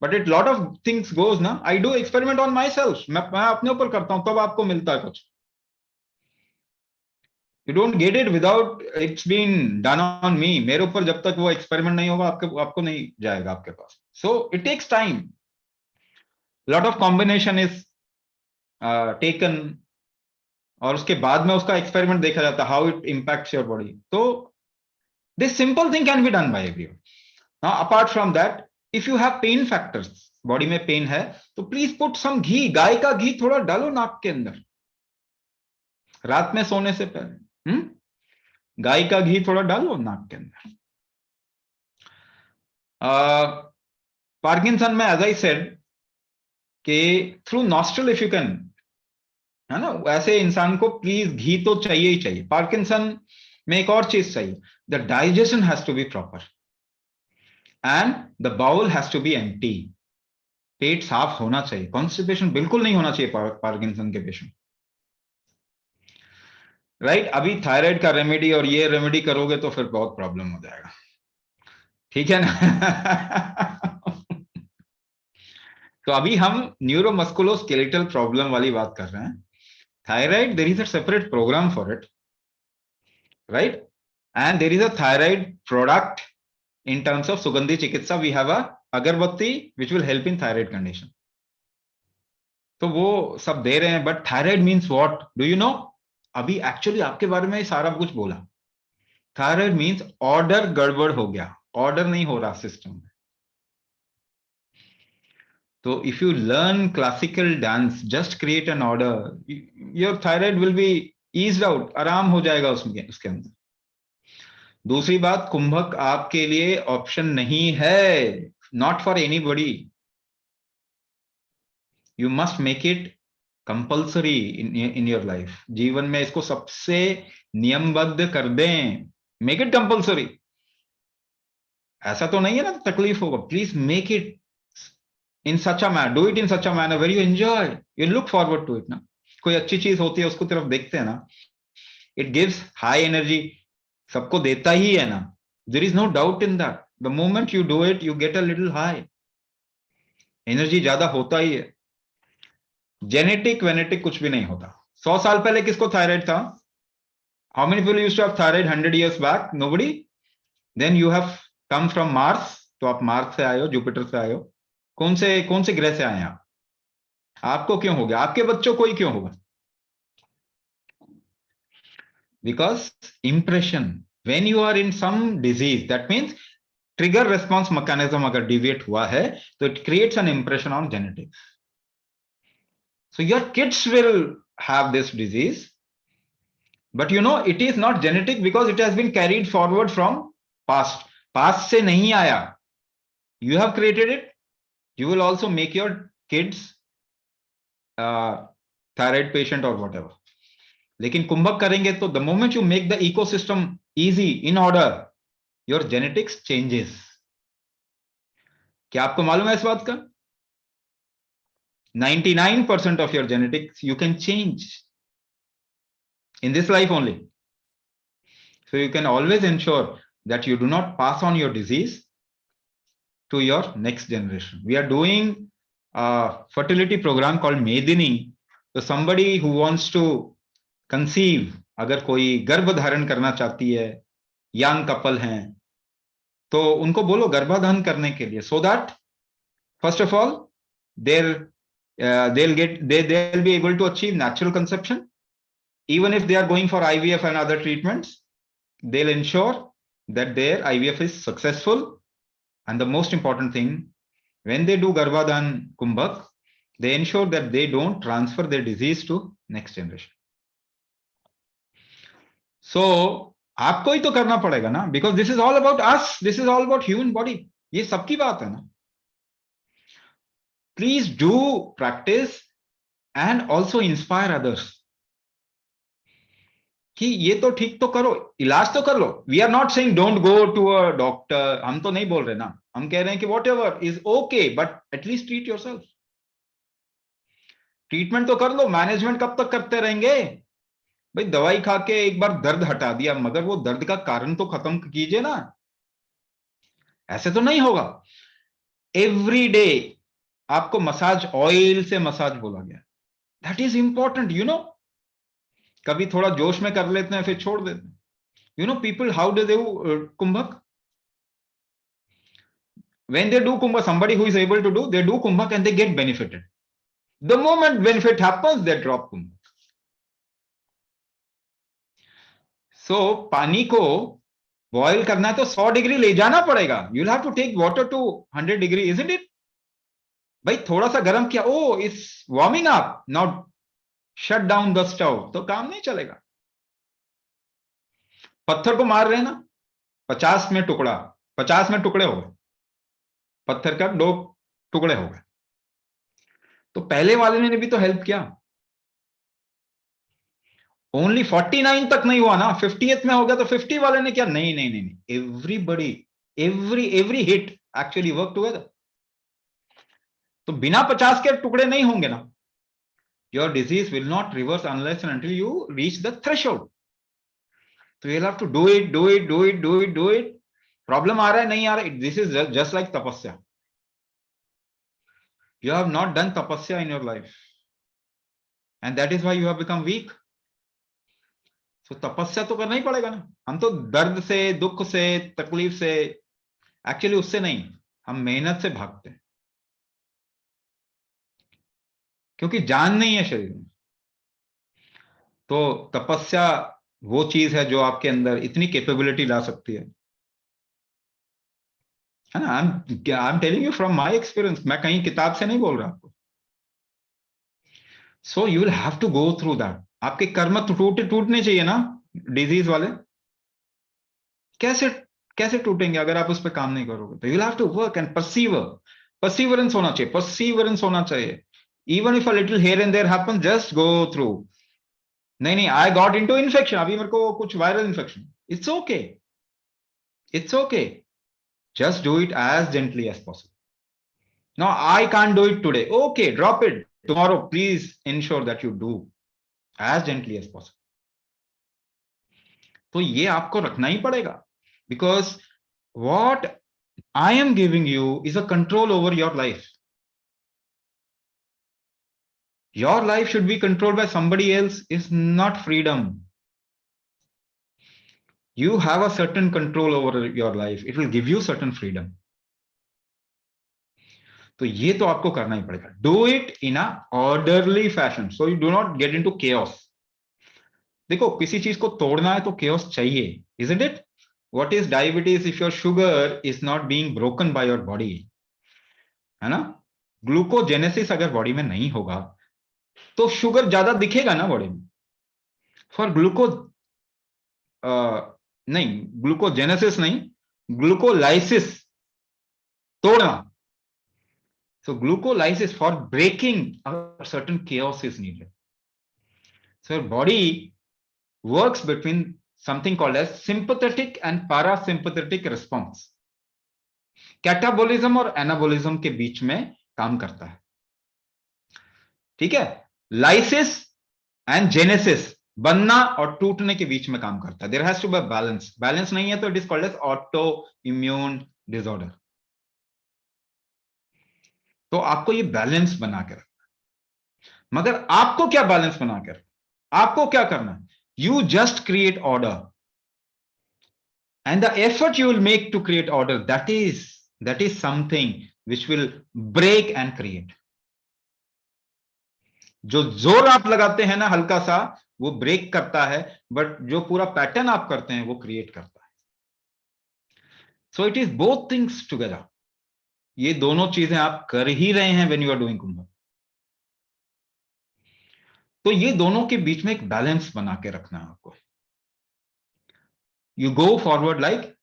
but it lot of things goes ना. I do experiment on my self, मैं अपने ऊपर करता हूं, तब आपको मिलता है कुछ. You don't get it without it's been done on me. मेरे ऊपर जब तक वो एक्सपेरिमेंट नहीं होगा, आपको नहीं जाएगा आपके पास. So it takes time, lot of combination is taken, और उसके बाद में उसका एक्सपेरिमेंट देखा जाता है, how it impacts your body. तो this simple thing can be done by everyone. Now apart from that, if you have pain factors, body में पेन है, तो प्लीज पुट सम घी, गाय का घी थोड़ा डालो नाक के अंदर रात में सोने से पहले. गाय का घी थोड़ा डालो नाक के अंदर. पार्किंसन में, एज आई सेड, कि through nostril if you can, है ना, वैसे इंसान को प्लीज घी तो चाहिए ही चाहिए. पार्किंसन में एक और चीज चाहिए, the digestion has to be proper and the bowel has to be empty. पेट साफ होना चाहिए, कॉन्स्टिपेशन बिल्कुल नहीं होना चाहिए पार्किंसन के पेशेंट, राइट? अभी थायराइड का रेमेडी और ये रेमेडी करोगे तो फिर बहुत प्रॉब्लम हो जाएगा, ठीक है ना? तो अभी हम न्यूरोमस्कुलोस्केलेटल प्रॉब्लम वाली बात कर रहे हैं. Thyroid, there is a separate programme for it, right? And there is a thyroid product in terms of Sugandhi Chikitsa. We have a agarbatti which will help in thyroid condition. तो वो सब दे रहे हैं, but thyroid means what do you know? अभी actually आपके बारे में सारा कुछ बोला. थायराइड मीन्स ऑर्डर गड़बड़ हो गया, ऑर्डर नहीं हो रहा सिस्टम में. तो if you learn classical dance, just create an order, your thyroid will be eased out, आराम हो जाएगा उसके अंदर. दूसरी बात, कुंभक आपके लिए ऑप्शन नहीं है, not for anybody. You must make it compulsory in your life. जीवन में इसको सबसे नियमबद्ध कर दें, मेक इट कंपल्सरी. ऐसा तो नहीं है ना तकलीफ होगा. Please make it in such a manner, do it in such a manner where you enjoy, you look forward to it ना. कोई अच्छी चीज होती है उसको तरफ देखते हैं ना, इट गिव्स हाई एनर्जी, सबको देता ही है ना. There is no doubt in that. The moment you do it, you get a little high, energy ज्यादा होता ही है. जेनेटिक वेनेटिक कुछ भी नहीं होता. 100 साल पहले किसको थायराइड था? How many people used to have thyroid 100 years back? Nobody. Then you have come from Mars, तो आप मार्स से आए हो, जुपिटर से आए हो. कौन से ग्रह से आए आप? आपको क्यों हो गया? आपके बच्चों को ही क्यों होगा? Because impression, when you are in some disease, that means trigger response mechanism अगर deviate हुआ है, तो it creates an impression on genetics. So your kids will have this disease, but you know it is not genetic because it has been carried forward from past. Past से नहीं आया. You have created it. You will also make your kids thyroid patient or whatever. लेकिन कुंभक करेंगे तो the moment you make the ecosystem easy, in order, your genetics changes. क्या आपको मालूम है इस बात का? 99% of your genetics you can change in this life only. So you can always ensure that you do not pass on your disease to your next generation. We are doing fertility programme called Medini. तो somebody who wants to conceive, अगर कोई गर्भ धारण करना चाहती है, young couple हैं, तो उनको बोलो गर्भाधान करने के लिए, so that first of all they'll be able to achieve natural conception. Even if they are going for IVF and other treatments, they'll ensure that their IVF is successful. And the most important thing, when they do garbhadhan kumbhak, they ensure that they don't transfer their disease to next generation. So आपको ही तो करना पड़ेगा ना, because this is all about us, this is all about human body. ये सबकी बात है ना. Please do practice and also inspire others. कि ये तो ठीक तो करो, इलाज तो कर लो। We are not saying don't go to a doctor, हम तो नहीं बोल रहे ना, हम कह रहे हैं कि what ever is okay but at least treat yourself. Treatment तो कर लो, मैनेजमेंट कब तक करते रहेंगे भाई? दवाई खा के एक बार दर्द हटा दिया, मगर वो दर्द का कारण तो खत्म कीजिए ना, ऐसे तो नहीं होगा। एवरी डे आपको मसाज ऑयल से मसाज बोला गया, that is important you know. कभी थोड़ा जोश में कर लेते हैं फिर छोड़ देते हैं। You know people how do they kumbhak, when they do kumbha, somebody who is able to do, they do kumbhak and they get benefited. The moment benefit happens, they drop kumbhak. So पानी को boil करना है तो 100 degree ले जाना पड़ेगा। you'll have to take water to 100 degree, isn't it? भाई थोड़ा सा गर्म किया, oh it's warming up, now shut down the stove, तो काम नहीं चलेगा। पत्थर को मार रहे हैं ना, 50 में टुकड़ा, 50 में टुकड़े हो गए, पत्थर का 2 टुकड़े हो गए, तो पहले वाले ने भी तो हेल्प किया। ओनली 49 तक नहीं हुआ ना, 50th में हो गया, तो 50 वाले ने क्या, नहीं नहीं नहीं नहीं, everybody, every hit actually work together. तो बिना 50 के टुकड़े नहीं होंगे ना, your disease will not reverse unless and until you reach the threshold. तो you have to do it, do it, do it, do it, do it. Problem आ रहा है, नहीं आ रहा है, this is just like tapasya. You have not done tapasya in your life and that is why you have become weak. तो तपस्या तो करना ही पड़ेगा ना। हम तो दर्द से, दुख से, तकलीफ से, एक्चुअली उससे नहीं, हम मेहनत से भागते हैं, क्योंकि जान नहीं है शरीर में। तो तपस्या वो चीज है जो आपके अंदर इतनी कैपेबिलिटी ला सकती है ना। I am telling you from my experience, मैं कहीं किताब से नहीं बोल रहा आपको। So you will have to go through that. आपके कर्म टूटने चाहिए ना, डिजीज वाले। कैसे कैसे टूटेंगे अगर आप उस पर काम नहीं करोगे? तो you will have to work and persevere. Perseverance होना चाहिए, परसीवरेंस होना चाहिए। Even if a little here and there happens, just go through. नहीं नहीं, आई गॉट इनटू इन्फेक्शन, अभी मेरे को कुछ viral infection, it's okay, it's okay, just do it as gently as possible. No I can't do it today, okay drop it, tomorrow please ensure that you do as gently as possible. तो ये आपको रखना ही पड़ेगा, because what I am giving you is a control over your life. Your life should be controlled by somebody else is not freedom. You have a certain control over your life. It will give you certain freedom. तो ये तो आपको करना ही पड़ेगा. Do it in a orderly fashion, so you do not get into chaos. देखो किसी चीज को तोड़ना है तो chaos चाहिए, isn't it? What is diabetes if your sugar is not being broken by your body? है ना? ग्लूकोजेनेसिस अगर बॉडी में नहीं होगा तो शुगर ज्यादा दिखेगा ना बॉडी में। फॉर नहीं, ग्लूकोजेनेसिस नहीं, ग्लूकोलाइसिस, तोड़ना। So glycolysis, for breaking certain chaos is needed. So your body works between something called as sympathetic and parasympathetic response. Catabolism और एनाबोलिज्म के बीच में काम करता है, ठीक है? लाइसिस एंड जेनेसिस, बनना और टूटने के बीच में काम करता है। There has to be balance. Balance नहीं है तो it is called as autoimmune disorder. तो आपको ये बैलेंस बना के रखना है। मगर आपको क्या बैलेंस बना के रखना? आपको क्या करना है? You just create order and the effort you will make to create order, that is something which will break and create. जो जोर आप लगाते हैं ना हल्का सा, वो ब्रेक करता है, बट जो पूरा पैटर्न आप करते हैं वो क्रिएट करता है। So it is both things together. ये दोनों चीजें आप कर ही रहे हैं व्हेन यू आर डूइंग कुंभ। तो ये दोनों के बीच में एक बैलेंस बना के रखना है आपको। You go forward like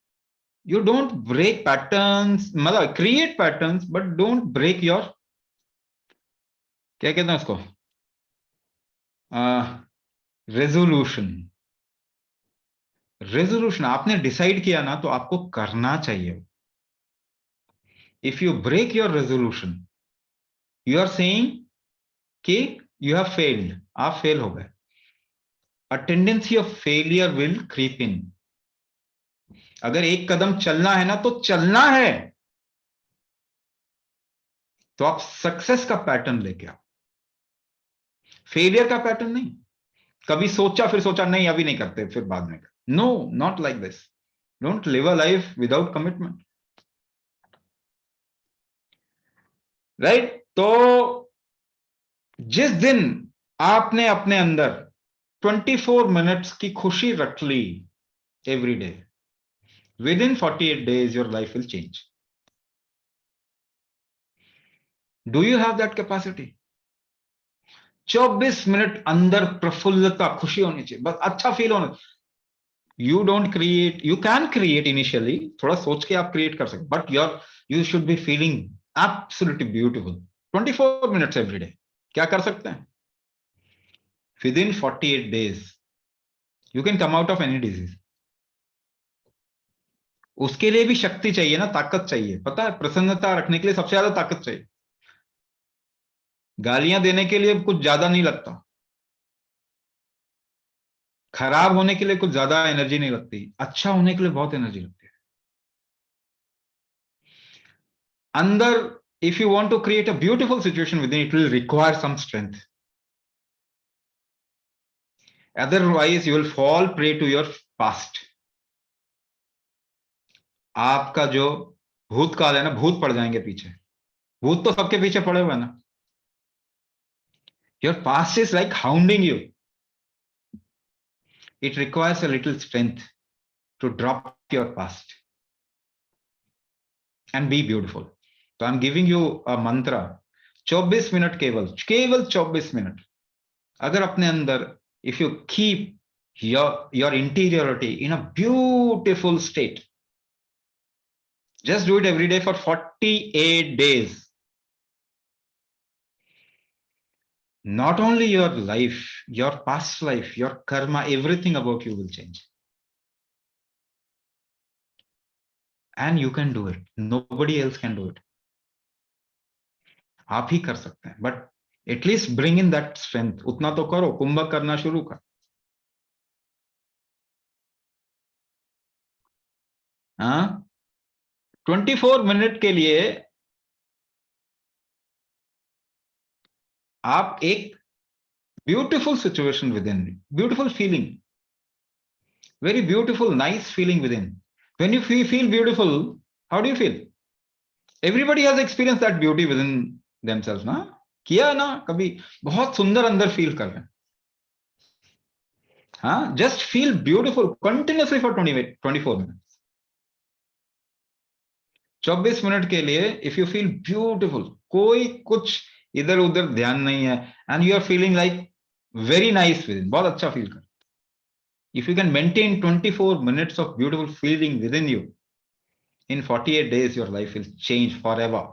you don't break patterns, मतलब create patterns but don't break your, क्या कहते हैं उसको, रेजोल्यूशन। रेजोल्यूशन आपने डिसाइड किया ना तो आपको करना चाहिए. If you break your resolution, you are saying कि यू हैव फेल्ड, आप फेल हो गए. A tendency of failure will creep in. अगर एक कदम चलना है ना तो चलना है, तो आप सक्सेस का पैटर्न लेके आओ, फेलियर का पैटर्न नहीं. कभी सोचा फिर सोचा नहीं अभी नहीं करते फिर बाद में. No, not like this. Don't live a life without commitment. Right? तो जिस दिन आपने अपने अंदर 24 मिनट्स की खुशी रख ली every day, within 48 days your life will change. Do you have that capacity? 24 minute अंदर प्रफुल्लता, खुशी होनी चाहिए, बस अच्छा फील होना. You don't create, you can create initially, थोड़ा सोच के आप क्रिएट कर सकते, but you should be feeling absolutely beautiful. 24 minutes every day क्या कर सकते हैं? Within 48 days you can come out of any disease. उसके लिए भी शक्ति चाहिए ना, ताकत चाहिए. पता है, प्रसन्नता रखने के लिए सबसे ज्यादा ताकत चाहिए. गालियां देने के लिए कुछ ज्यादा नहीं लगता, खराब होने के लिए कुछ ज्यादा एनर्जी नहीं लगती, अच्छा होने के लिए बहुत एनर्जी लगती है. अंदर, if you want to create a beautiful situation within, it will require some strength. Otherwise, you will fall prey to your past. आपका जो भूतकाल है ना, भूत पड़ जाएंगे पीछे. भूत तो सबके पीछे पड़े हुए ना. Your past is like hounding you. It requires a little strength to drop your past and be beautiful. So I'm giving you a mantra. 24 minute, केवल 24 मिनट. अगर अपने अंदर, if you keep your interiority in a beautiful state, just do it every day for 48 days. Not only your life, your past life, your karma, everything about you will change. And you can do it. Nobody else can do it. आप ही कर सकते हैं, but at least bring in that strength. उतना तो करो, कुंभ करना शुरू कर. हाँ, 24 मिनट के लिए आप एक beautiful situation within, beautiful feeling, very beautiful, nice feeling within. When you feel beautiful, how do you feel? Everybody has experienced that beauty within themselves, ना? किया ना कभी? बहुत सुंदर अंदर फील कर रहे हैं. हाँ, just feel beautiful continuously for 24 minutes. 24 minute के लिए if you feel beautiful, कोई कुछ इधर उधर ध्यान नहीं है, and you are feeling like very nice within, बहुत अच्छा फील कर. If you can maintain 24 minutes of beautiful feeling within you, in 48 days your life will change forever.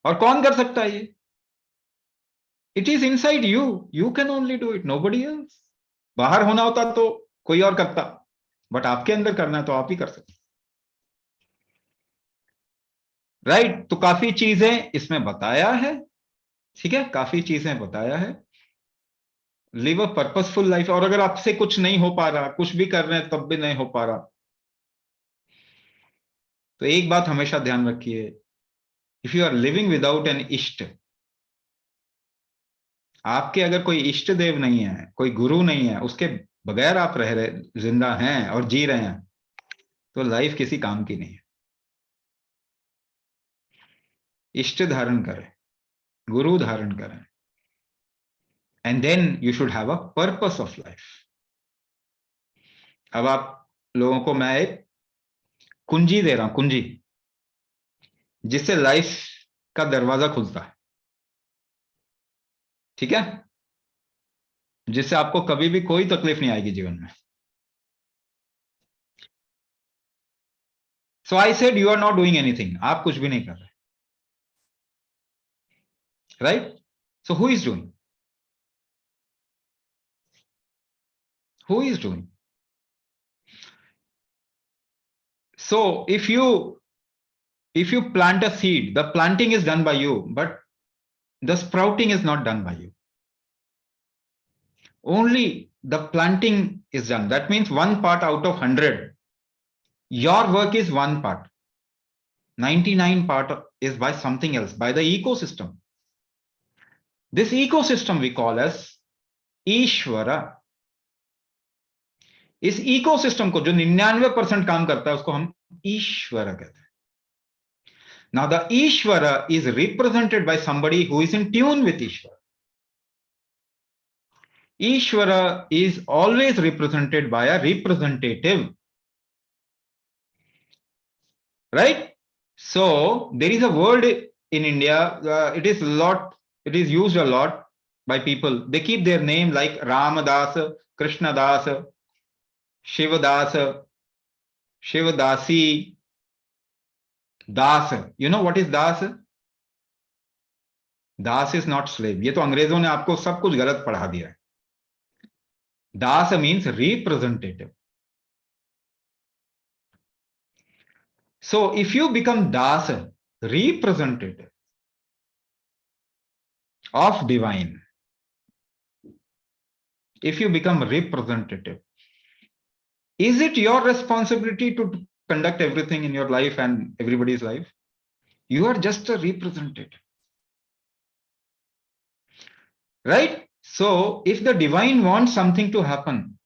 और कौन कर सकता है ये? It is inside you. You can only do it. Nobody else. बाहर होना होता तो कोई और करता, बट आपके अंदर करना है तो आप ही कर सकते. राइट? तो काफी चीजें इसमें बताया है. ठीक है, काफी चीजें बताया है. Live a purposeful life. और अगर आपसे कुछ नहीं हो पा रहा, कुछ भी कर रहे हैं तब भी नहीं हो पा रहा, तो एक बात हमेशा ध्यान रखिए. If you are living without an ishta, आपके अगर कोई इष्ट देव नहीं है, कोई गुरु नहीं है, उसके बगैर आप रह रहे, जिंदा हैं और जी रहे हैं, तो लाइफ किसी काम की नहीं है. इष्ट धारण करें, गुरु धारण करें, and then you should have a purpose of life. अब आप लोगों को मैं एक कुंजी दे रहा हूं, कुंजी, जिससे लाइफ का दरवाजा खुलता है. ठीक है? जिससे आपको कभी भी कोई तकलीफ नहीं आएगी जीवन में. So I said you are not doing anything. आप कुछ भी नहीं कर रहे. Right? So who is doing? Who is doing? So if you plant a seed, the planting is done by you, but the sprouting is not done by you. Only the planting is done. That means 1 part out of 100. Your work is 1 part. 99 part is by something else, by the ecosystem. This ecosystem we call as Ishvara. इस ecosystem को जो 99% काम करता है उसको हम ईश्वर कहते हैं. Now the Ishvara is represented by somebody who is in tune with Ishvara. Ishvara is always represented by a representative. Right? So there is a word in India, it is used a lot by people. They keep their name like Ramadas, Krishnadas, Shivadas, Shivadasi, Das. You know what is Das? Das is not slave. ये तो अंग्रेजों ने आपको सब कुछ गलत पढ़ा दिया है. Das means representative. So if you become Das, representative of divine, if you become representative, is it your responsibility to conduct everything in your life and everybody's life? You are just a representative. Right? So if the divine wants something to happen,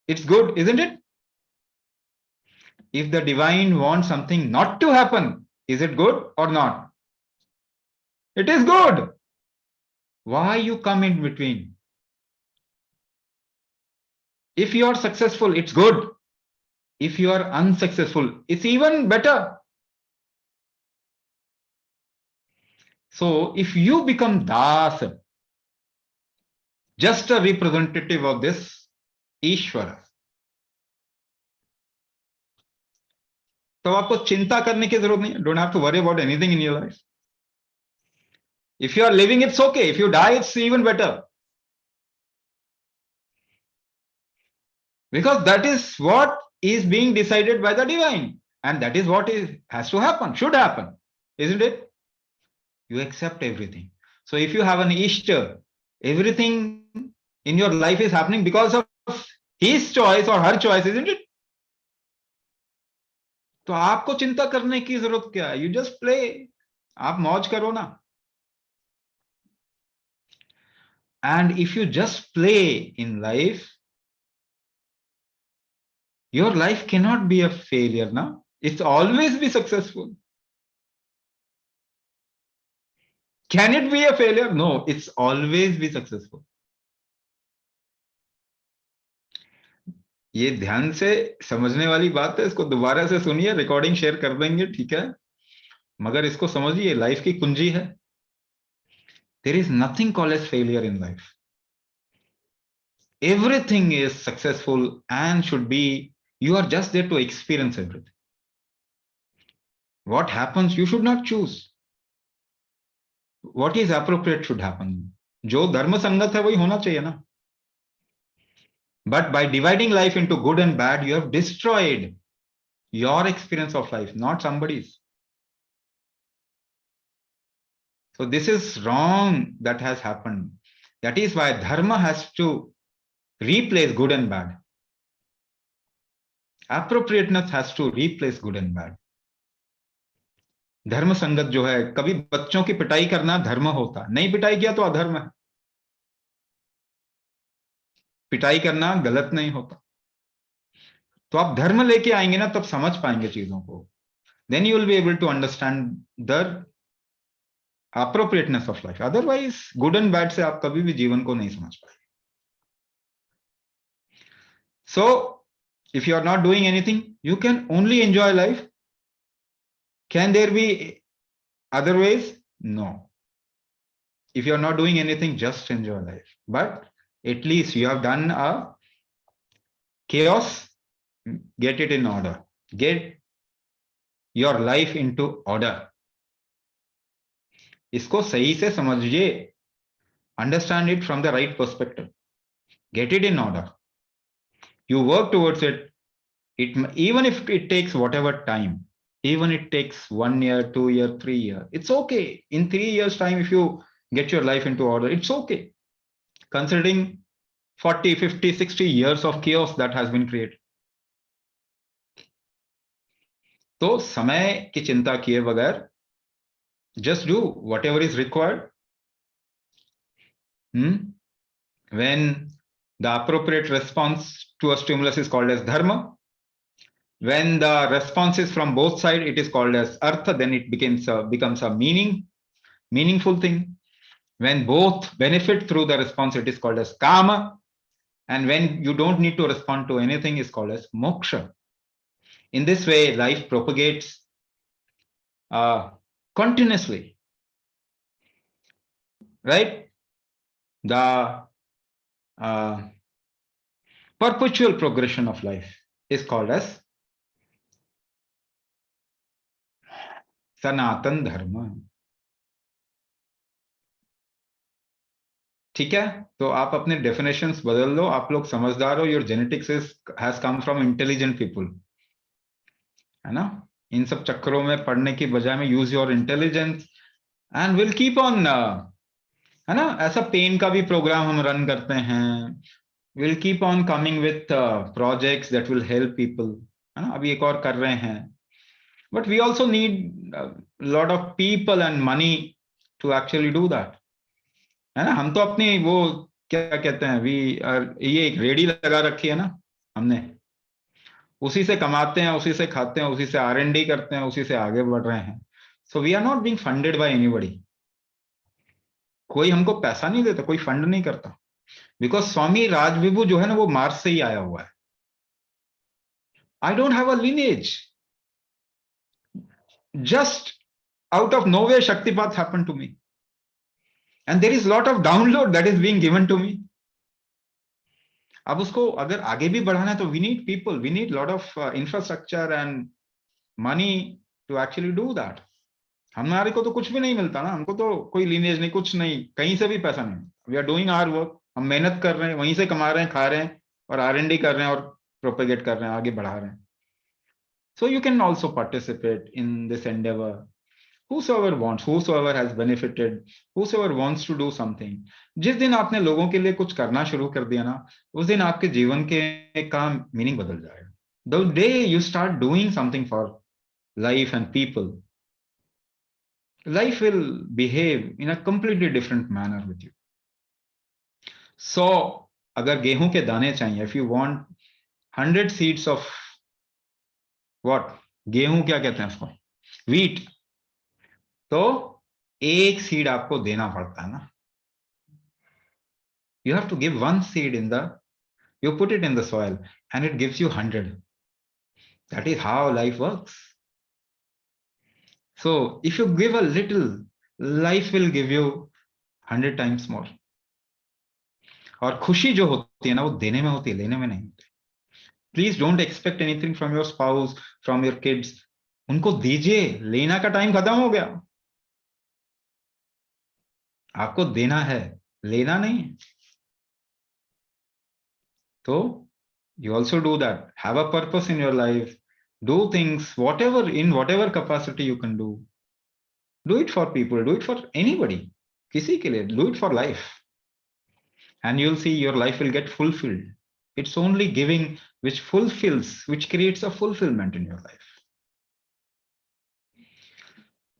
it's good, isn't it? If the divine wants something not to happen, is it good or not? It is good. Why you come in between? If you are successful, it's good. If you are unsuccessful, it's even better. So if you become Das, just a representative of this Ishvara, तो आपको चिंता करने की जरूरत नहीं. Don't have to worry about anything in your life. If you are living, it's okay. If you die, it's even better. Because that is what is being decided by the divine. And that is what has to happen, should happen. Isn't it? You accept everything. So if you have an Ishta, everything in your life is happening because of his choice or her choice, isn't it? तो आपको चिंता करने की जरूरत क्या है? You just play. आप मौज करो ना. And if you just play in life, your life cannot be a failure now. It's always be successful. Can it be a failure? No, it's always be successful. ये ध्यान से समझने वाली बात है. इसको दोबारा से सुनिए, रिकॉर्डिंग शेयर कर देंगे, ठीक है? मगर इसको समझिए, लाइफ की कुंजी है. There is nothing called as failure in life. Everything is successful and should be. You are just there to experience everything. What happens, you should not choose. What is appropriate should happen. जो धर्म संगत है वही होना चाहिए ना. But by dividing life into good and bad, you have destroyed your experience of life, not somebody's. So this is wrong that has happened. That is why dharma has to replace good and bad. Appropriateness has to replace good and bad. धर्म संगत जो है, कभी बच्चों की पिटाई करना धर्म होता, नहीं पिटाई किया तो अधर्म है. पिटाई करना गलत नहीं होता. तो आप धर्म लेके आएंगे ना, तब समझ पाएंगे चीजों को. Then you will be able to understand the appropriateness of life. Otherwise, good and bad से आप कभी भी जीवन को नहीं समझ पाएंगे. So, if you are not doing anything, you can only enjoy life. Can there be other ways? No. If you are not doing anything, just enjoy life. But at least you have done a chaos, get it in order. Get your life into order. इसको सही से समझिए. Understand it from the right perspective. Get it in order. You work towards it. Even if it takes whatever time, even it takes 1 year, 2 year, 3 year, it's okay. In 3 years time, if you get your life into order, it's okay. Considering 40, 50, 60 years of chaos that has been created. तो समय की चिंता किए बगैर just do whatever is required. When the appropriate response to a stimulus is called as dharma. When the response is from both sides, it is called as artha, then it becomes a meaningful thing. When both benefit through the response, it is called as kama. And when you don't need to respond to anything, is called as moksha. In this way, life propagates continuously, right? The perpetual progression of life is called as Sanatan Dharma. ठीक है, तो आप अपने definitions बदल लो, आप लोग समझदार हो. Your genetics has come from intelligent people, है ना. इन सब चक्करों में पढ़ने की बजाय में use your intelligence and will keep on, है ना. ऐसा पेन का भी प्रोग्राम हम रन करते हैं. Will keep on coming with projects that will help people, है ना. अभी एक और कर रहे हैं. But we also need lot of people and money to actually do that, है ना. हम तो अपनी वो क्या कहते हैं, ये एक रेडी लगा रखी है ना हमने, उसी से कमाते हैं, उसी से खाते हैं, उसी से R&D करते हैं, उसी से आगे बढ़ रहे हैं. So we are not being funded by anybody. कोई हमको पैसा नहीं देता, कोई फंड नहीं करता. बिकॉज स्वामी राजविभू जो है ना, वो मार्स से ही आया हुआ है. I don't have a lineage. Just out of nowhere, Shaktipat happened to me. And there is lot of download that is being given to me. अब उसको अगर आगे भी बढ़ाना है तो we need people, we need lot of infrastructure and money to actually do that. हमारे को तो कुछ भी नहीं मिलता ना, हमको तो कोई lineage नहीं, कुछ नहीं, कहीं से भी पैसा नहीं. We are doing our work. हम मेहनत कर रहे हैं, वहीं से कमा रहे हैं, खा रहे हैं और R&D कर रहे हैं और प्रोपेगेट कर रहे हैं, आगे बढ़ा रहे हैं. So you can also participate in this endeavor. Whosoever wants, whosoever has benefited, whosoever wants to do something. जिस दिन आपने लोगों के लिए कुछ करना शुरू कर दिया ना, उस दिन आपके जीवन के का मीनिंग बदल जाएगा. The day you start doing something for life and people, life will behave in a completely different manner with you. So अगर गेहूं के दाने चाहिए, if you want 100 seeds of what, गेहूं क्या कहते हैं उसको, wheat, तो एक सीड आपको देना पड़ता है ना. You have to give one seed you put it in the soil and it gives you 100. That is how life works. So if you give a little, life will give you 100 times more. और खुशी जो होती है ना, वो देने में होती है, लेने में नहीं होती. Please don't expect anything from your spouse, from your kids. उनको दीजिए, लेना का टाइम खत्म हो गया. आपको देना है, लेना नहीं. So you also do that. Have a purpose in your life. Do things, in whatever capacity you can do. Do it for people. Do it for anybody. किसी के लिए. Do it for life. And you'll see your life will get fulfilled. It's only giving which fulfills, which creates a fulfillment in your life.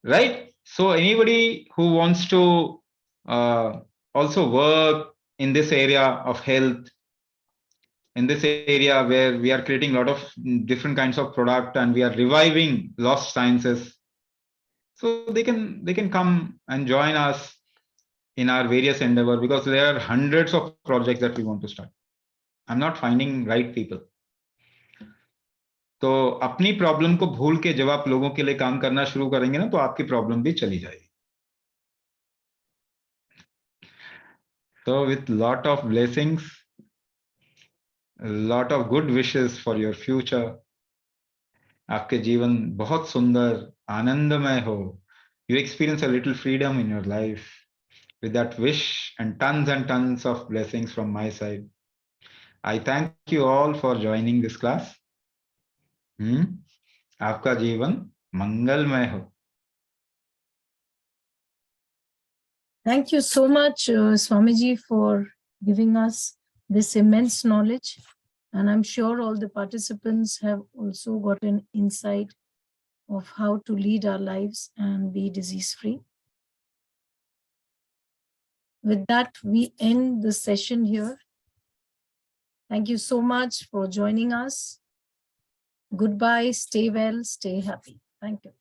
Right? So anybody who wants to also work in this area of health, in this area where we are creating a lot of different kinds of product and we are reviving lost sciences, so they can come and join us in our various endeavor, because there are hundreds of projects that we want to start. I'm not finding right people. तो अपनी problem को भूल के जब आप लोगों के लिए काम करना शुरू करेंगे ना, तो आपकी प्रॉब्लम भी चली जाएगी. So with lot of blessings, a lot of good wishes for your future. आपके जीवन बहुत सुंदर आनंदमय हो. You experience a little freedom in your life. With that wish and tons of blessings from my side, I thank you all for joining this class. आपका जीवन मंगलमय हो. Thank you so much, Swamiji, for giving us this immense knowledge. And I'm sure all the participants have also got an insight of how to lead our lives and be disease-free. With that, we end the session here. Thank you so much for joining us. Goodbye, stay well, stay happy. Thank you.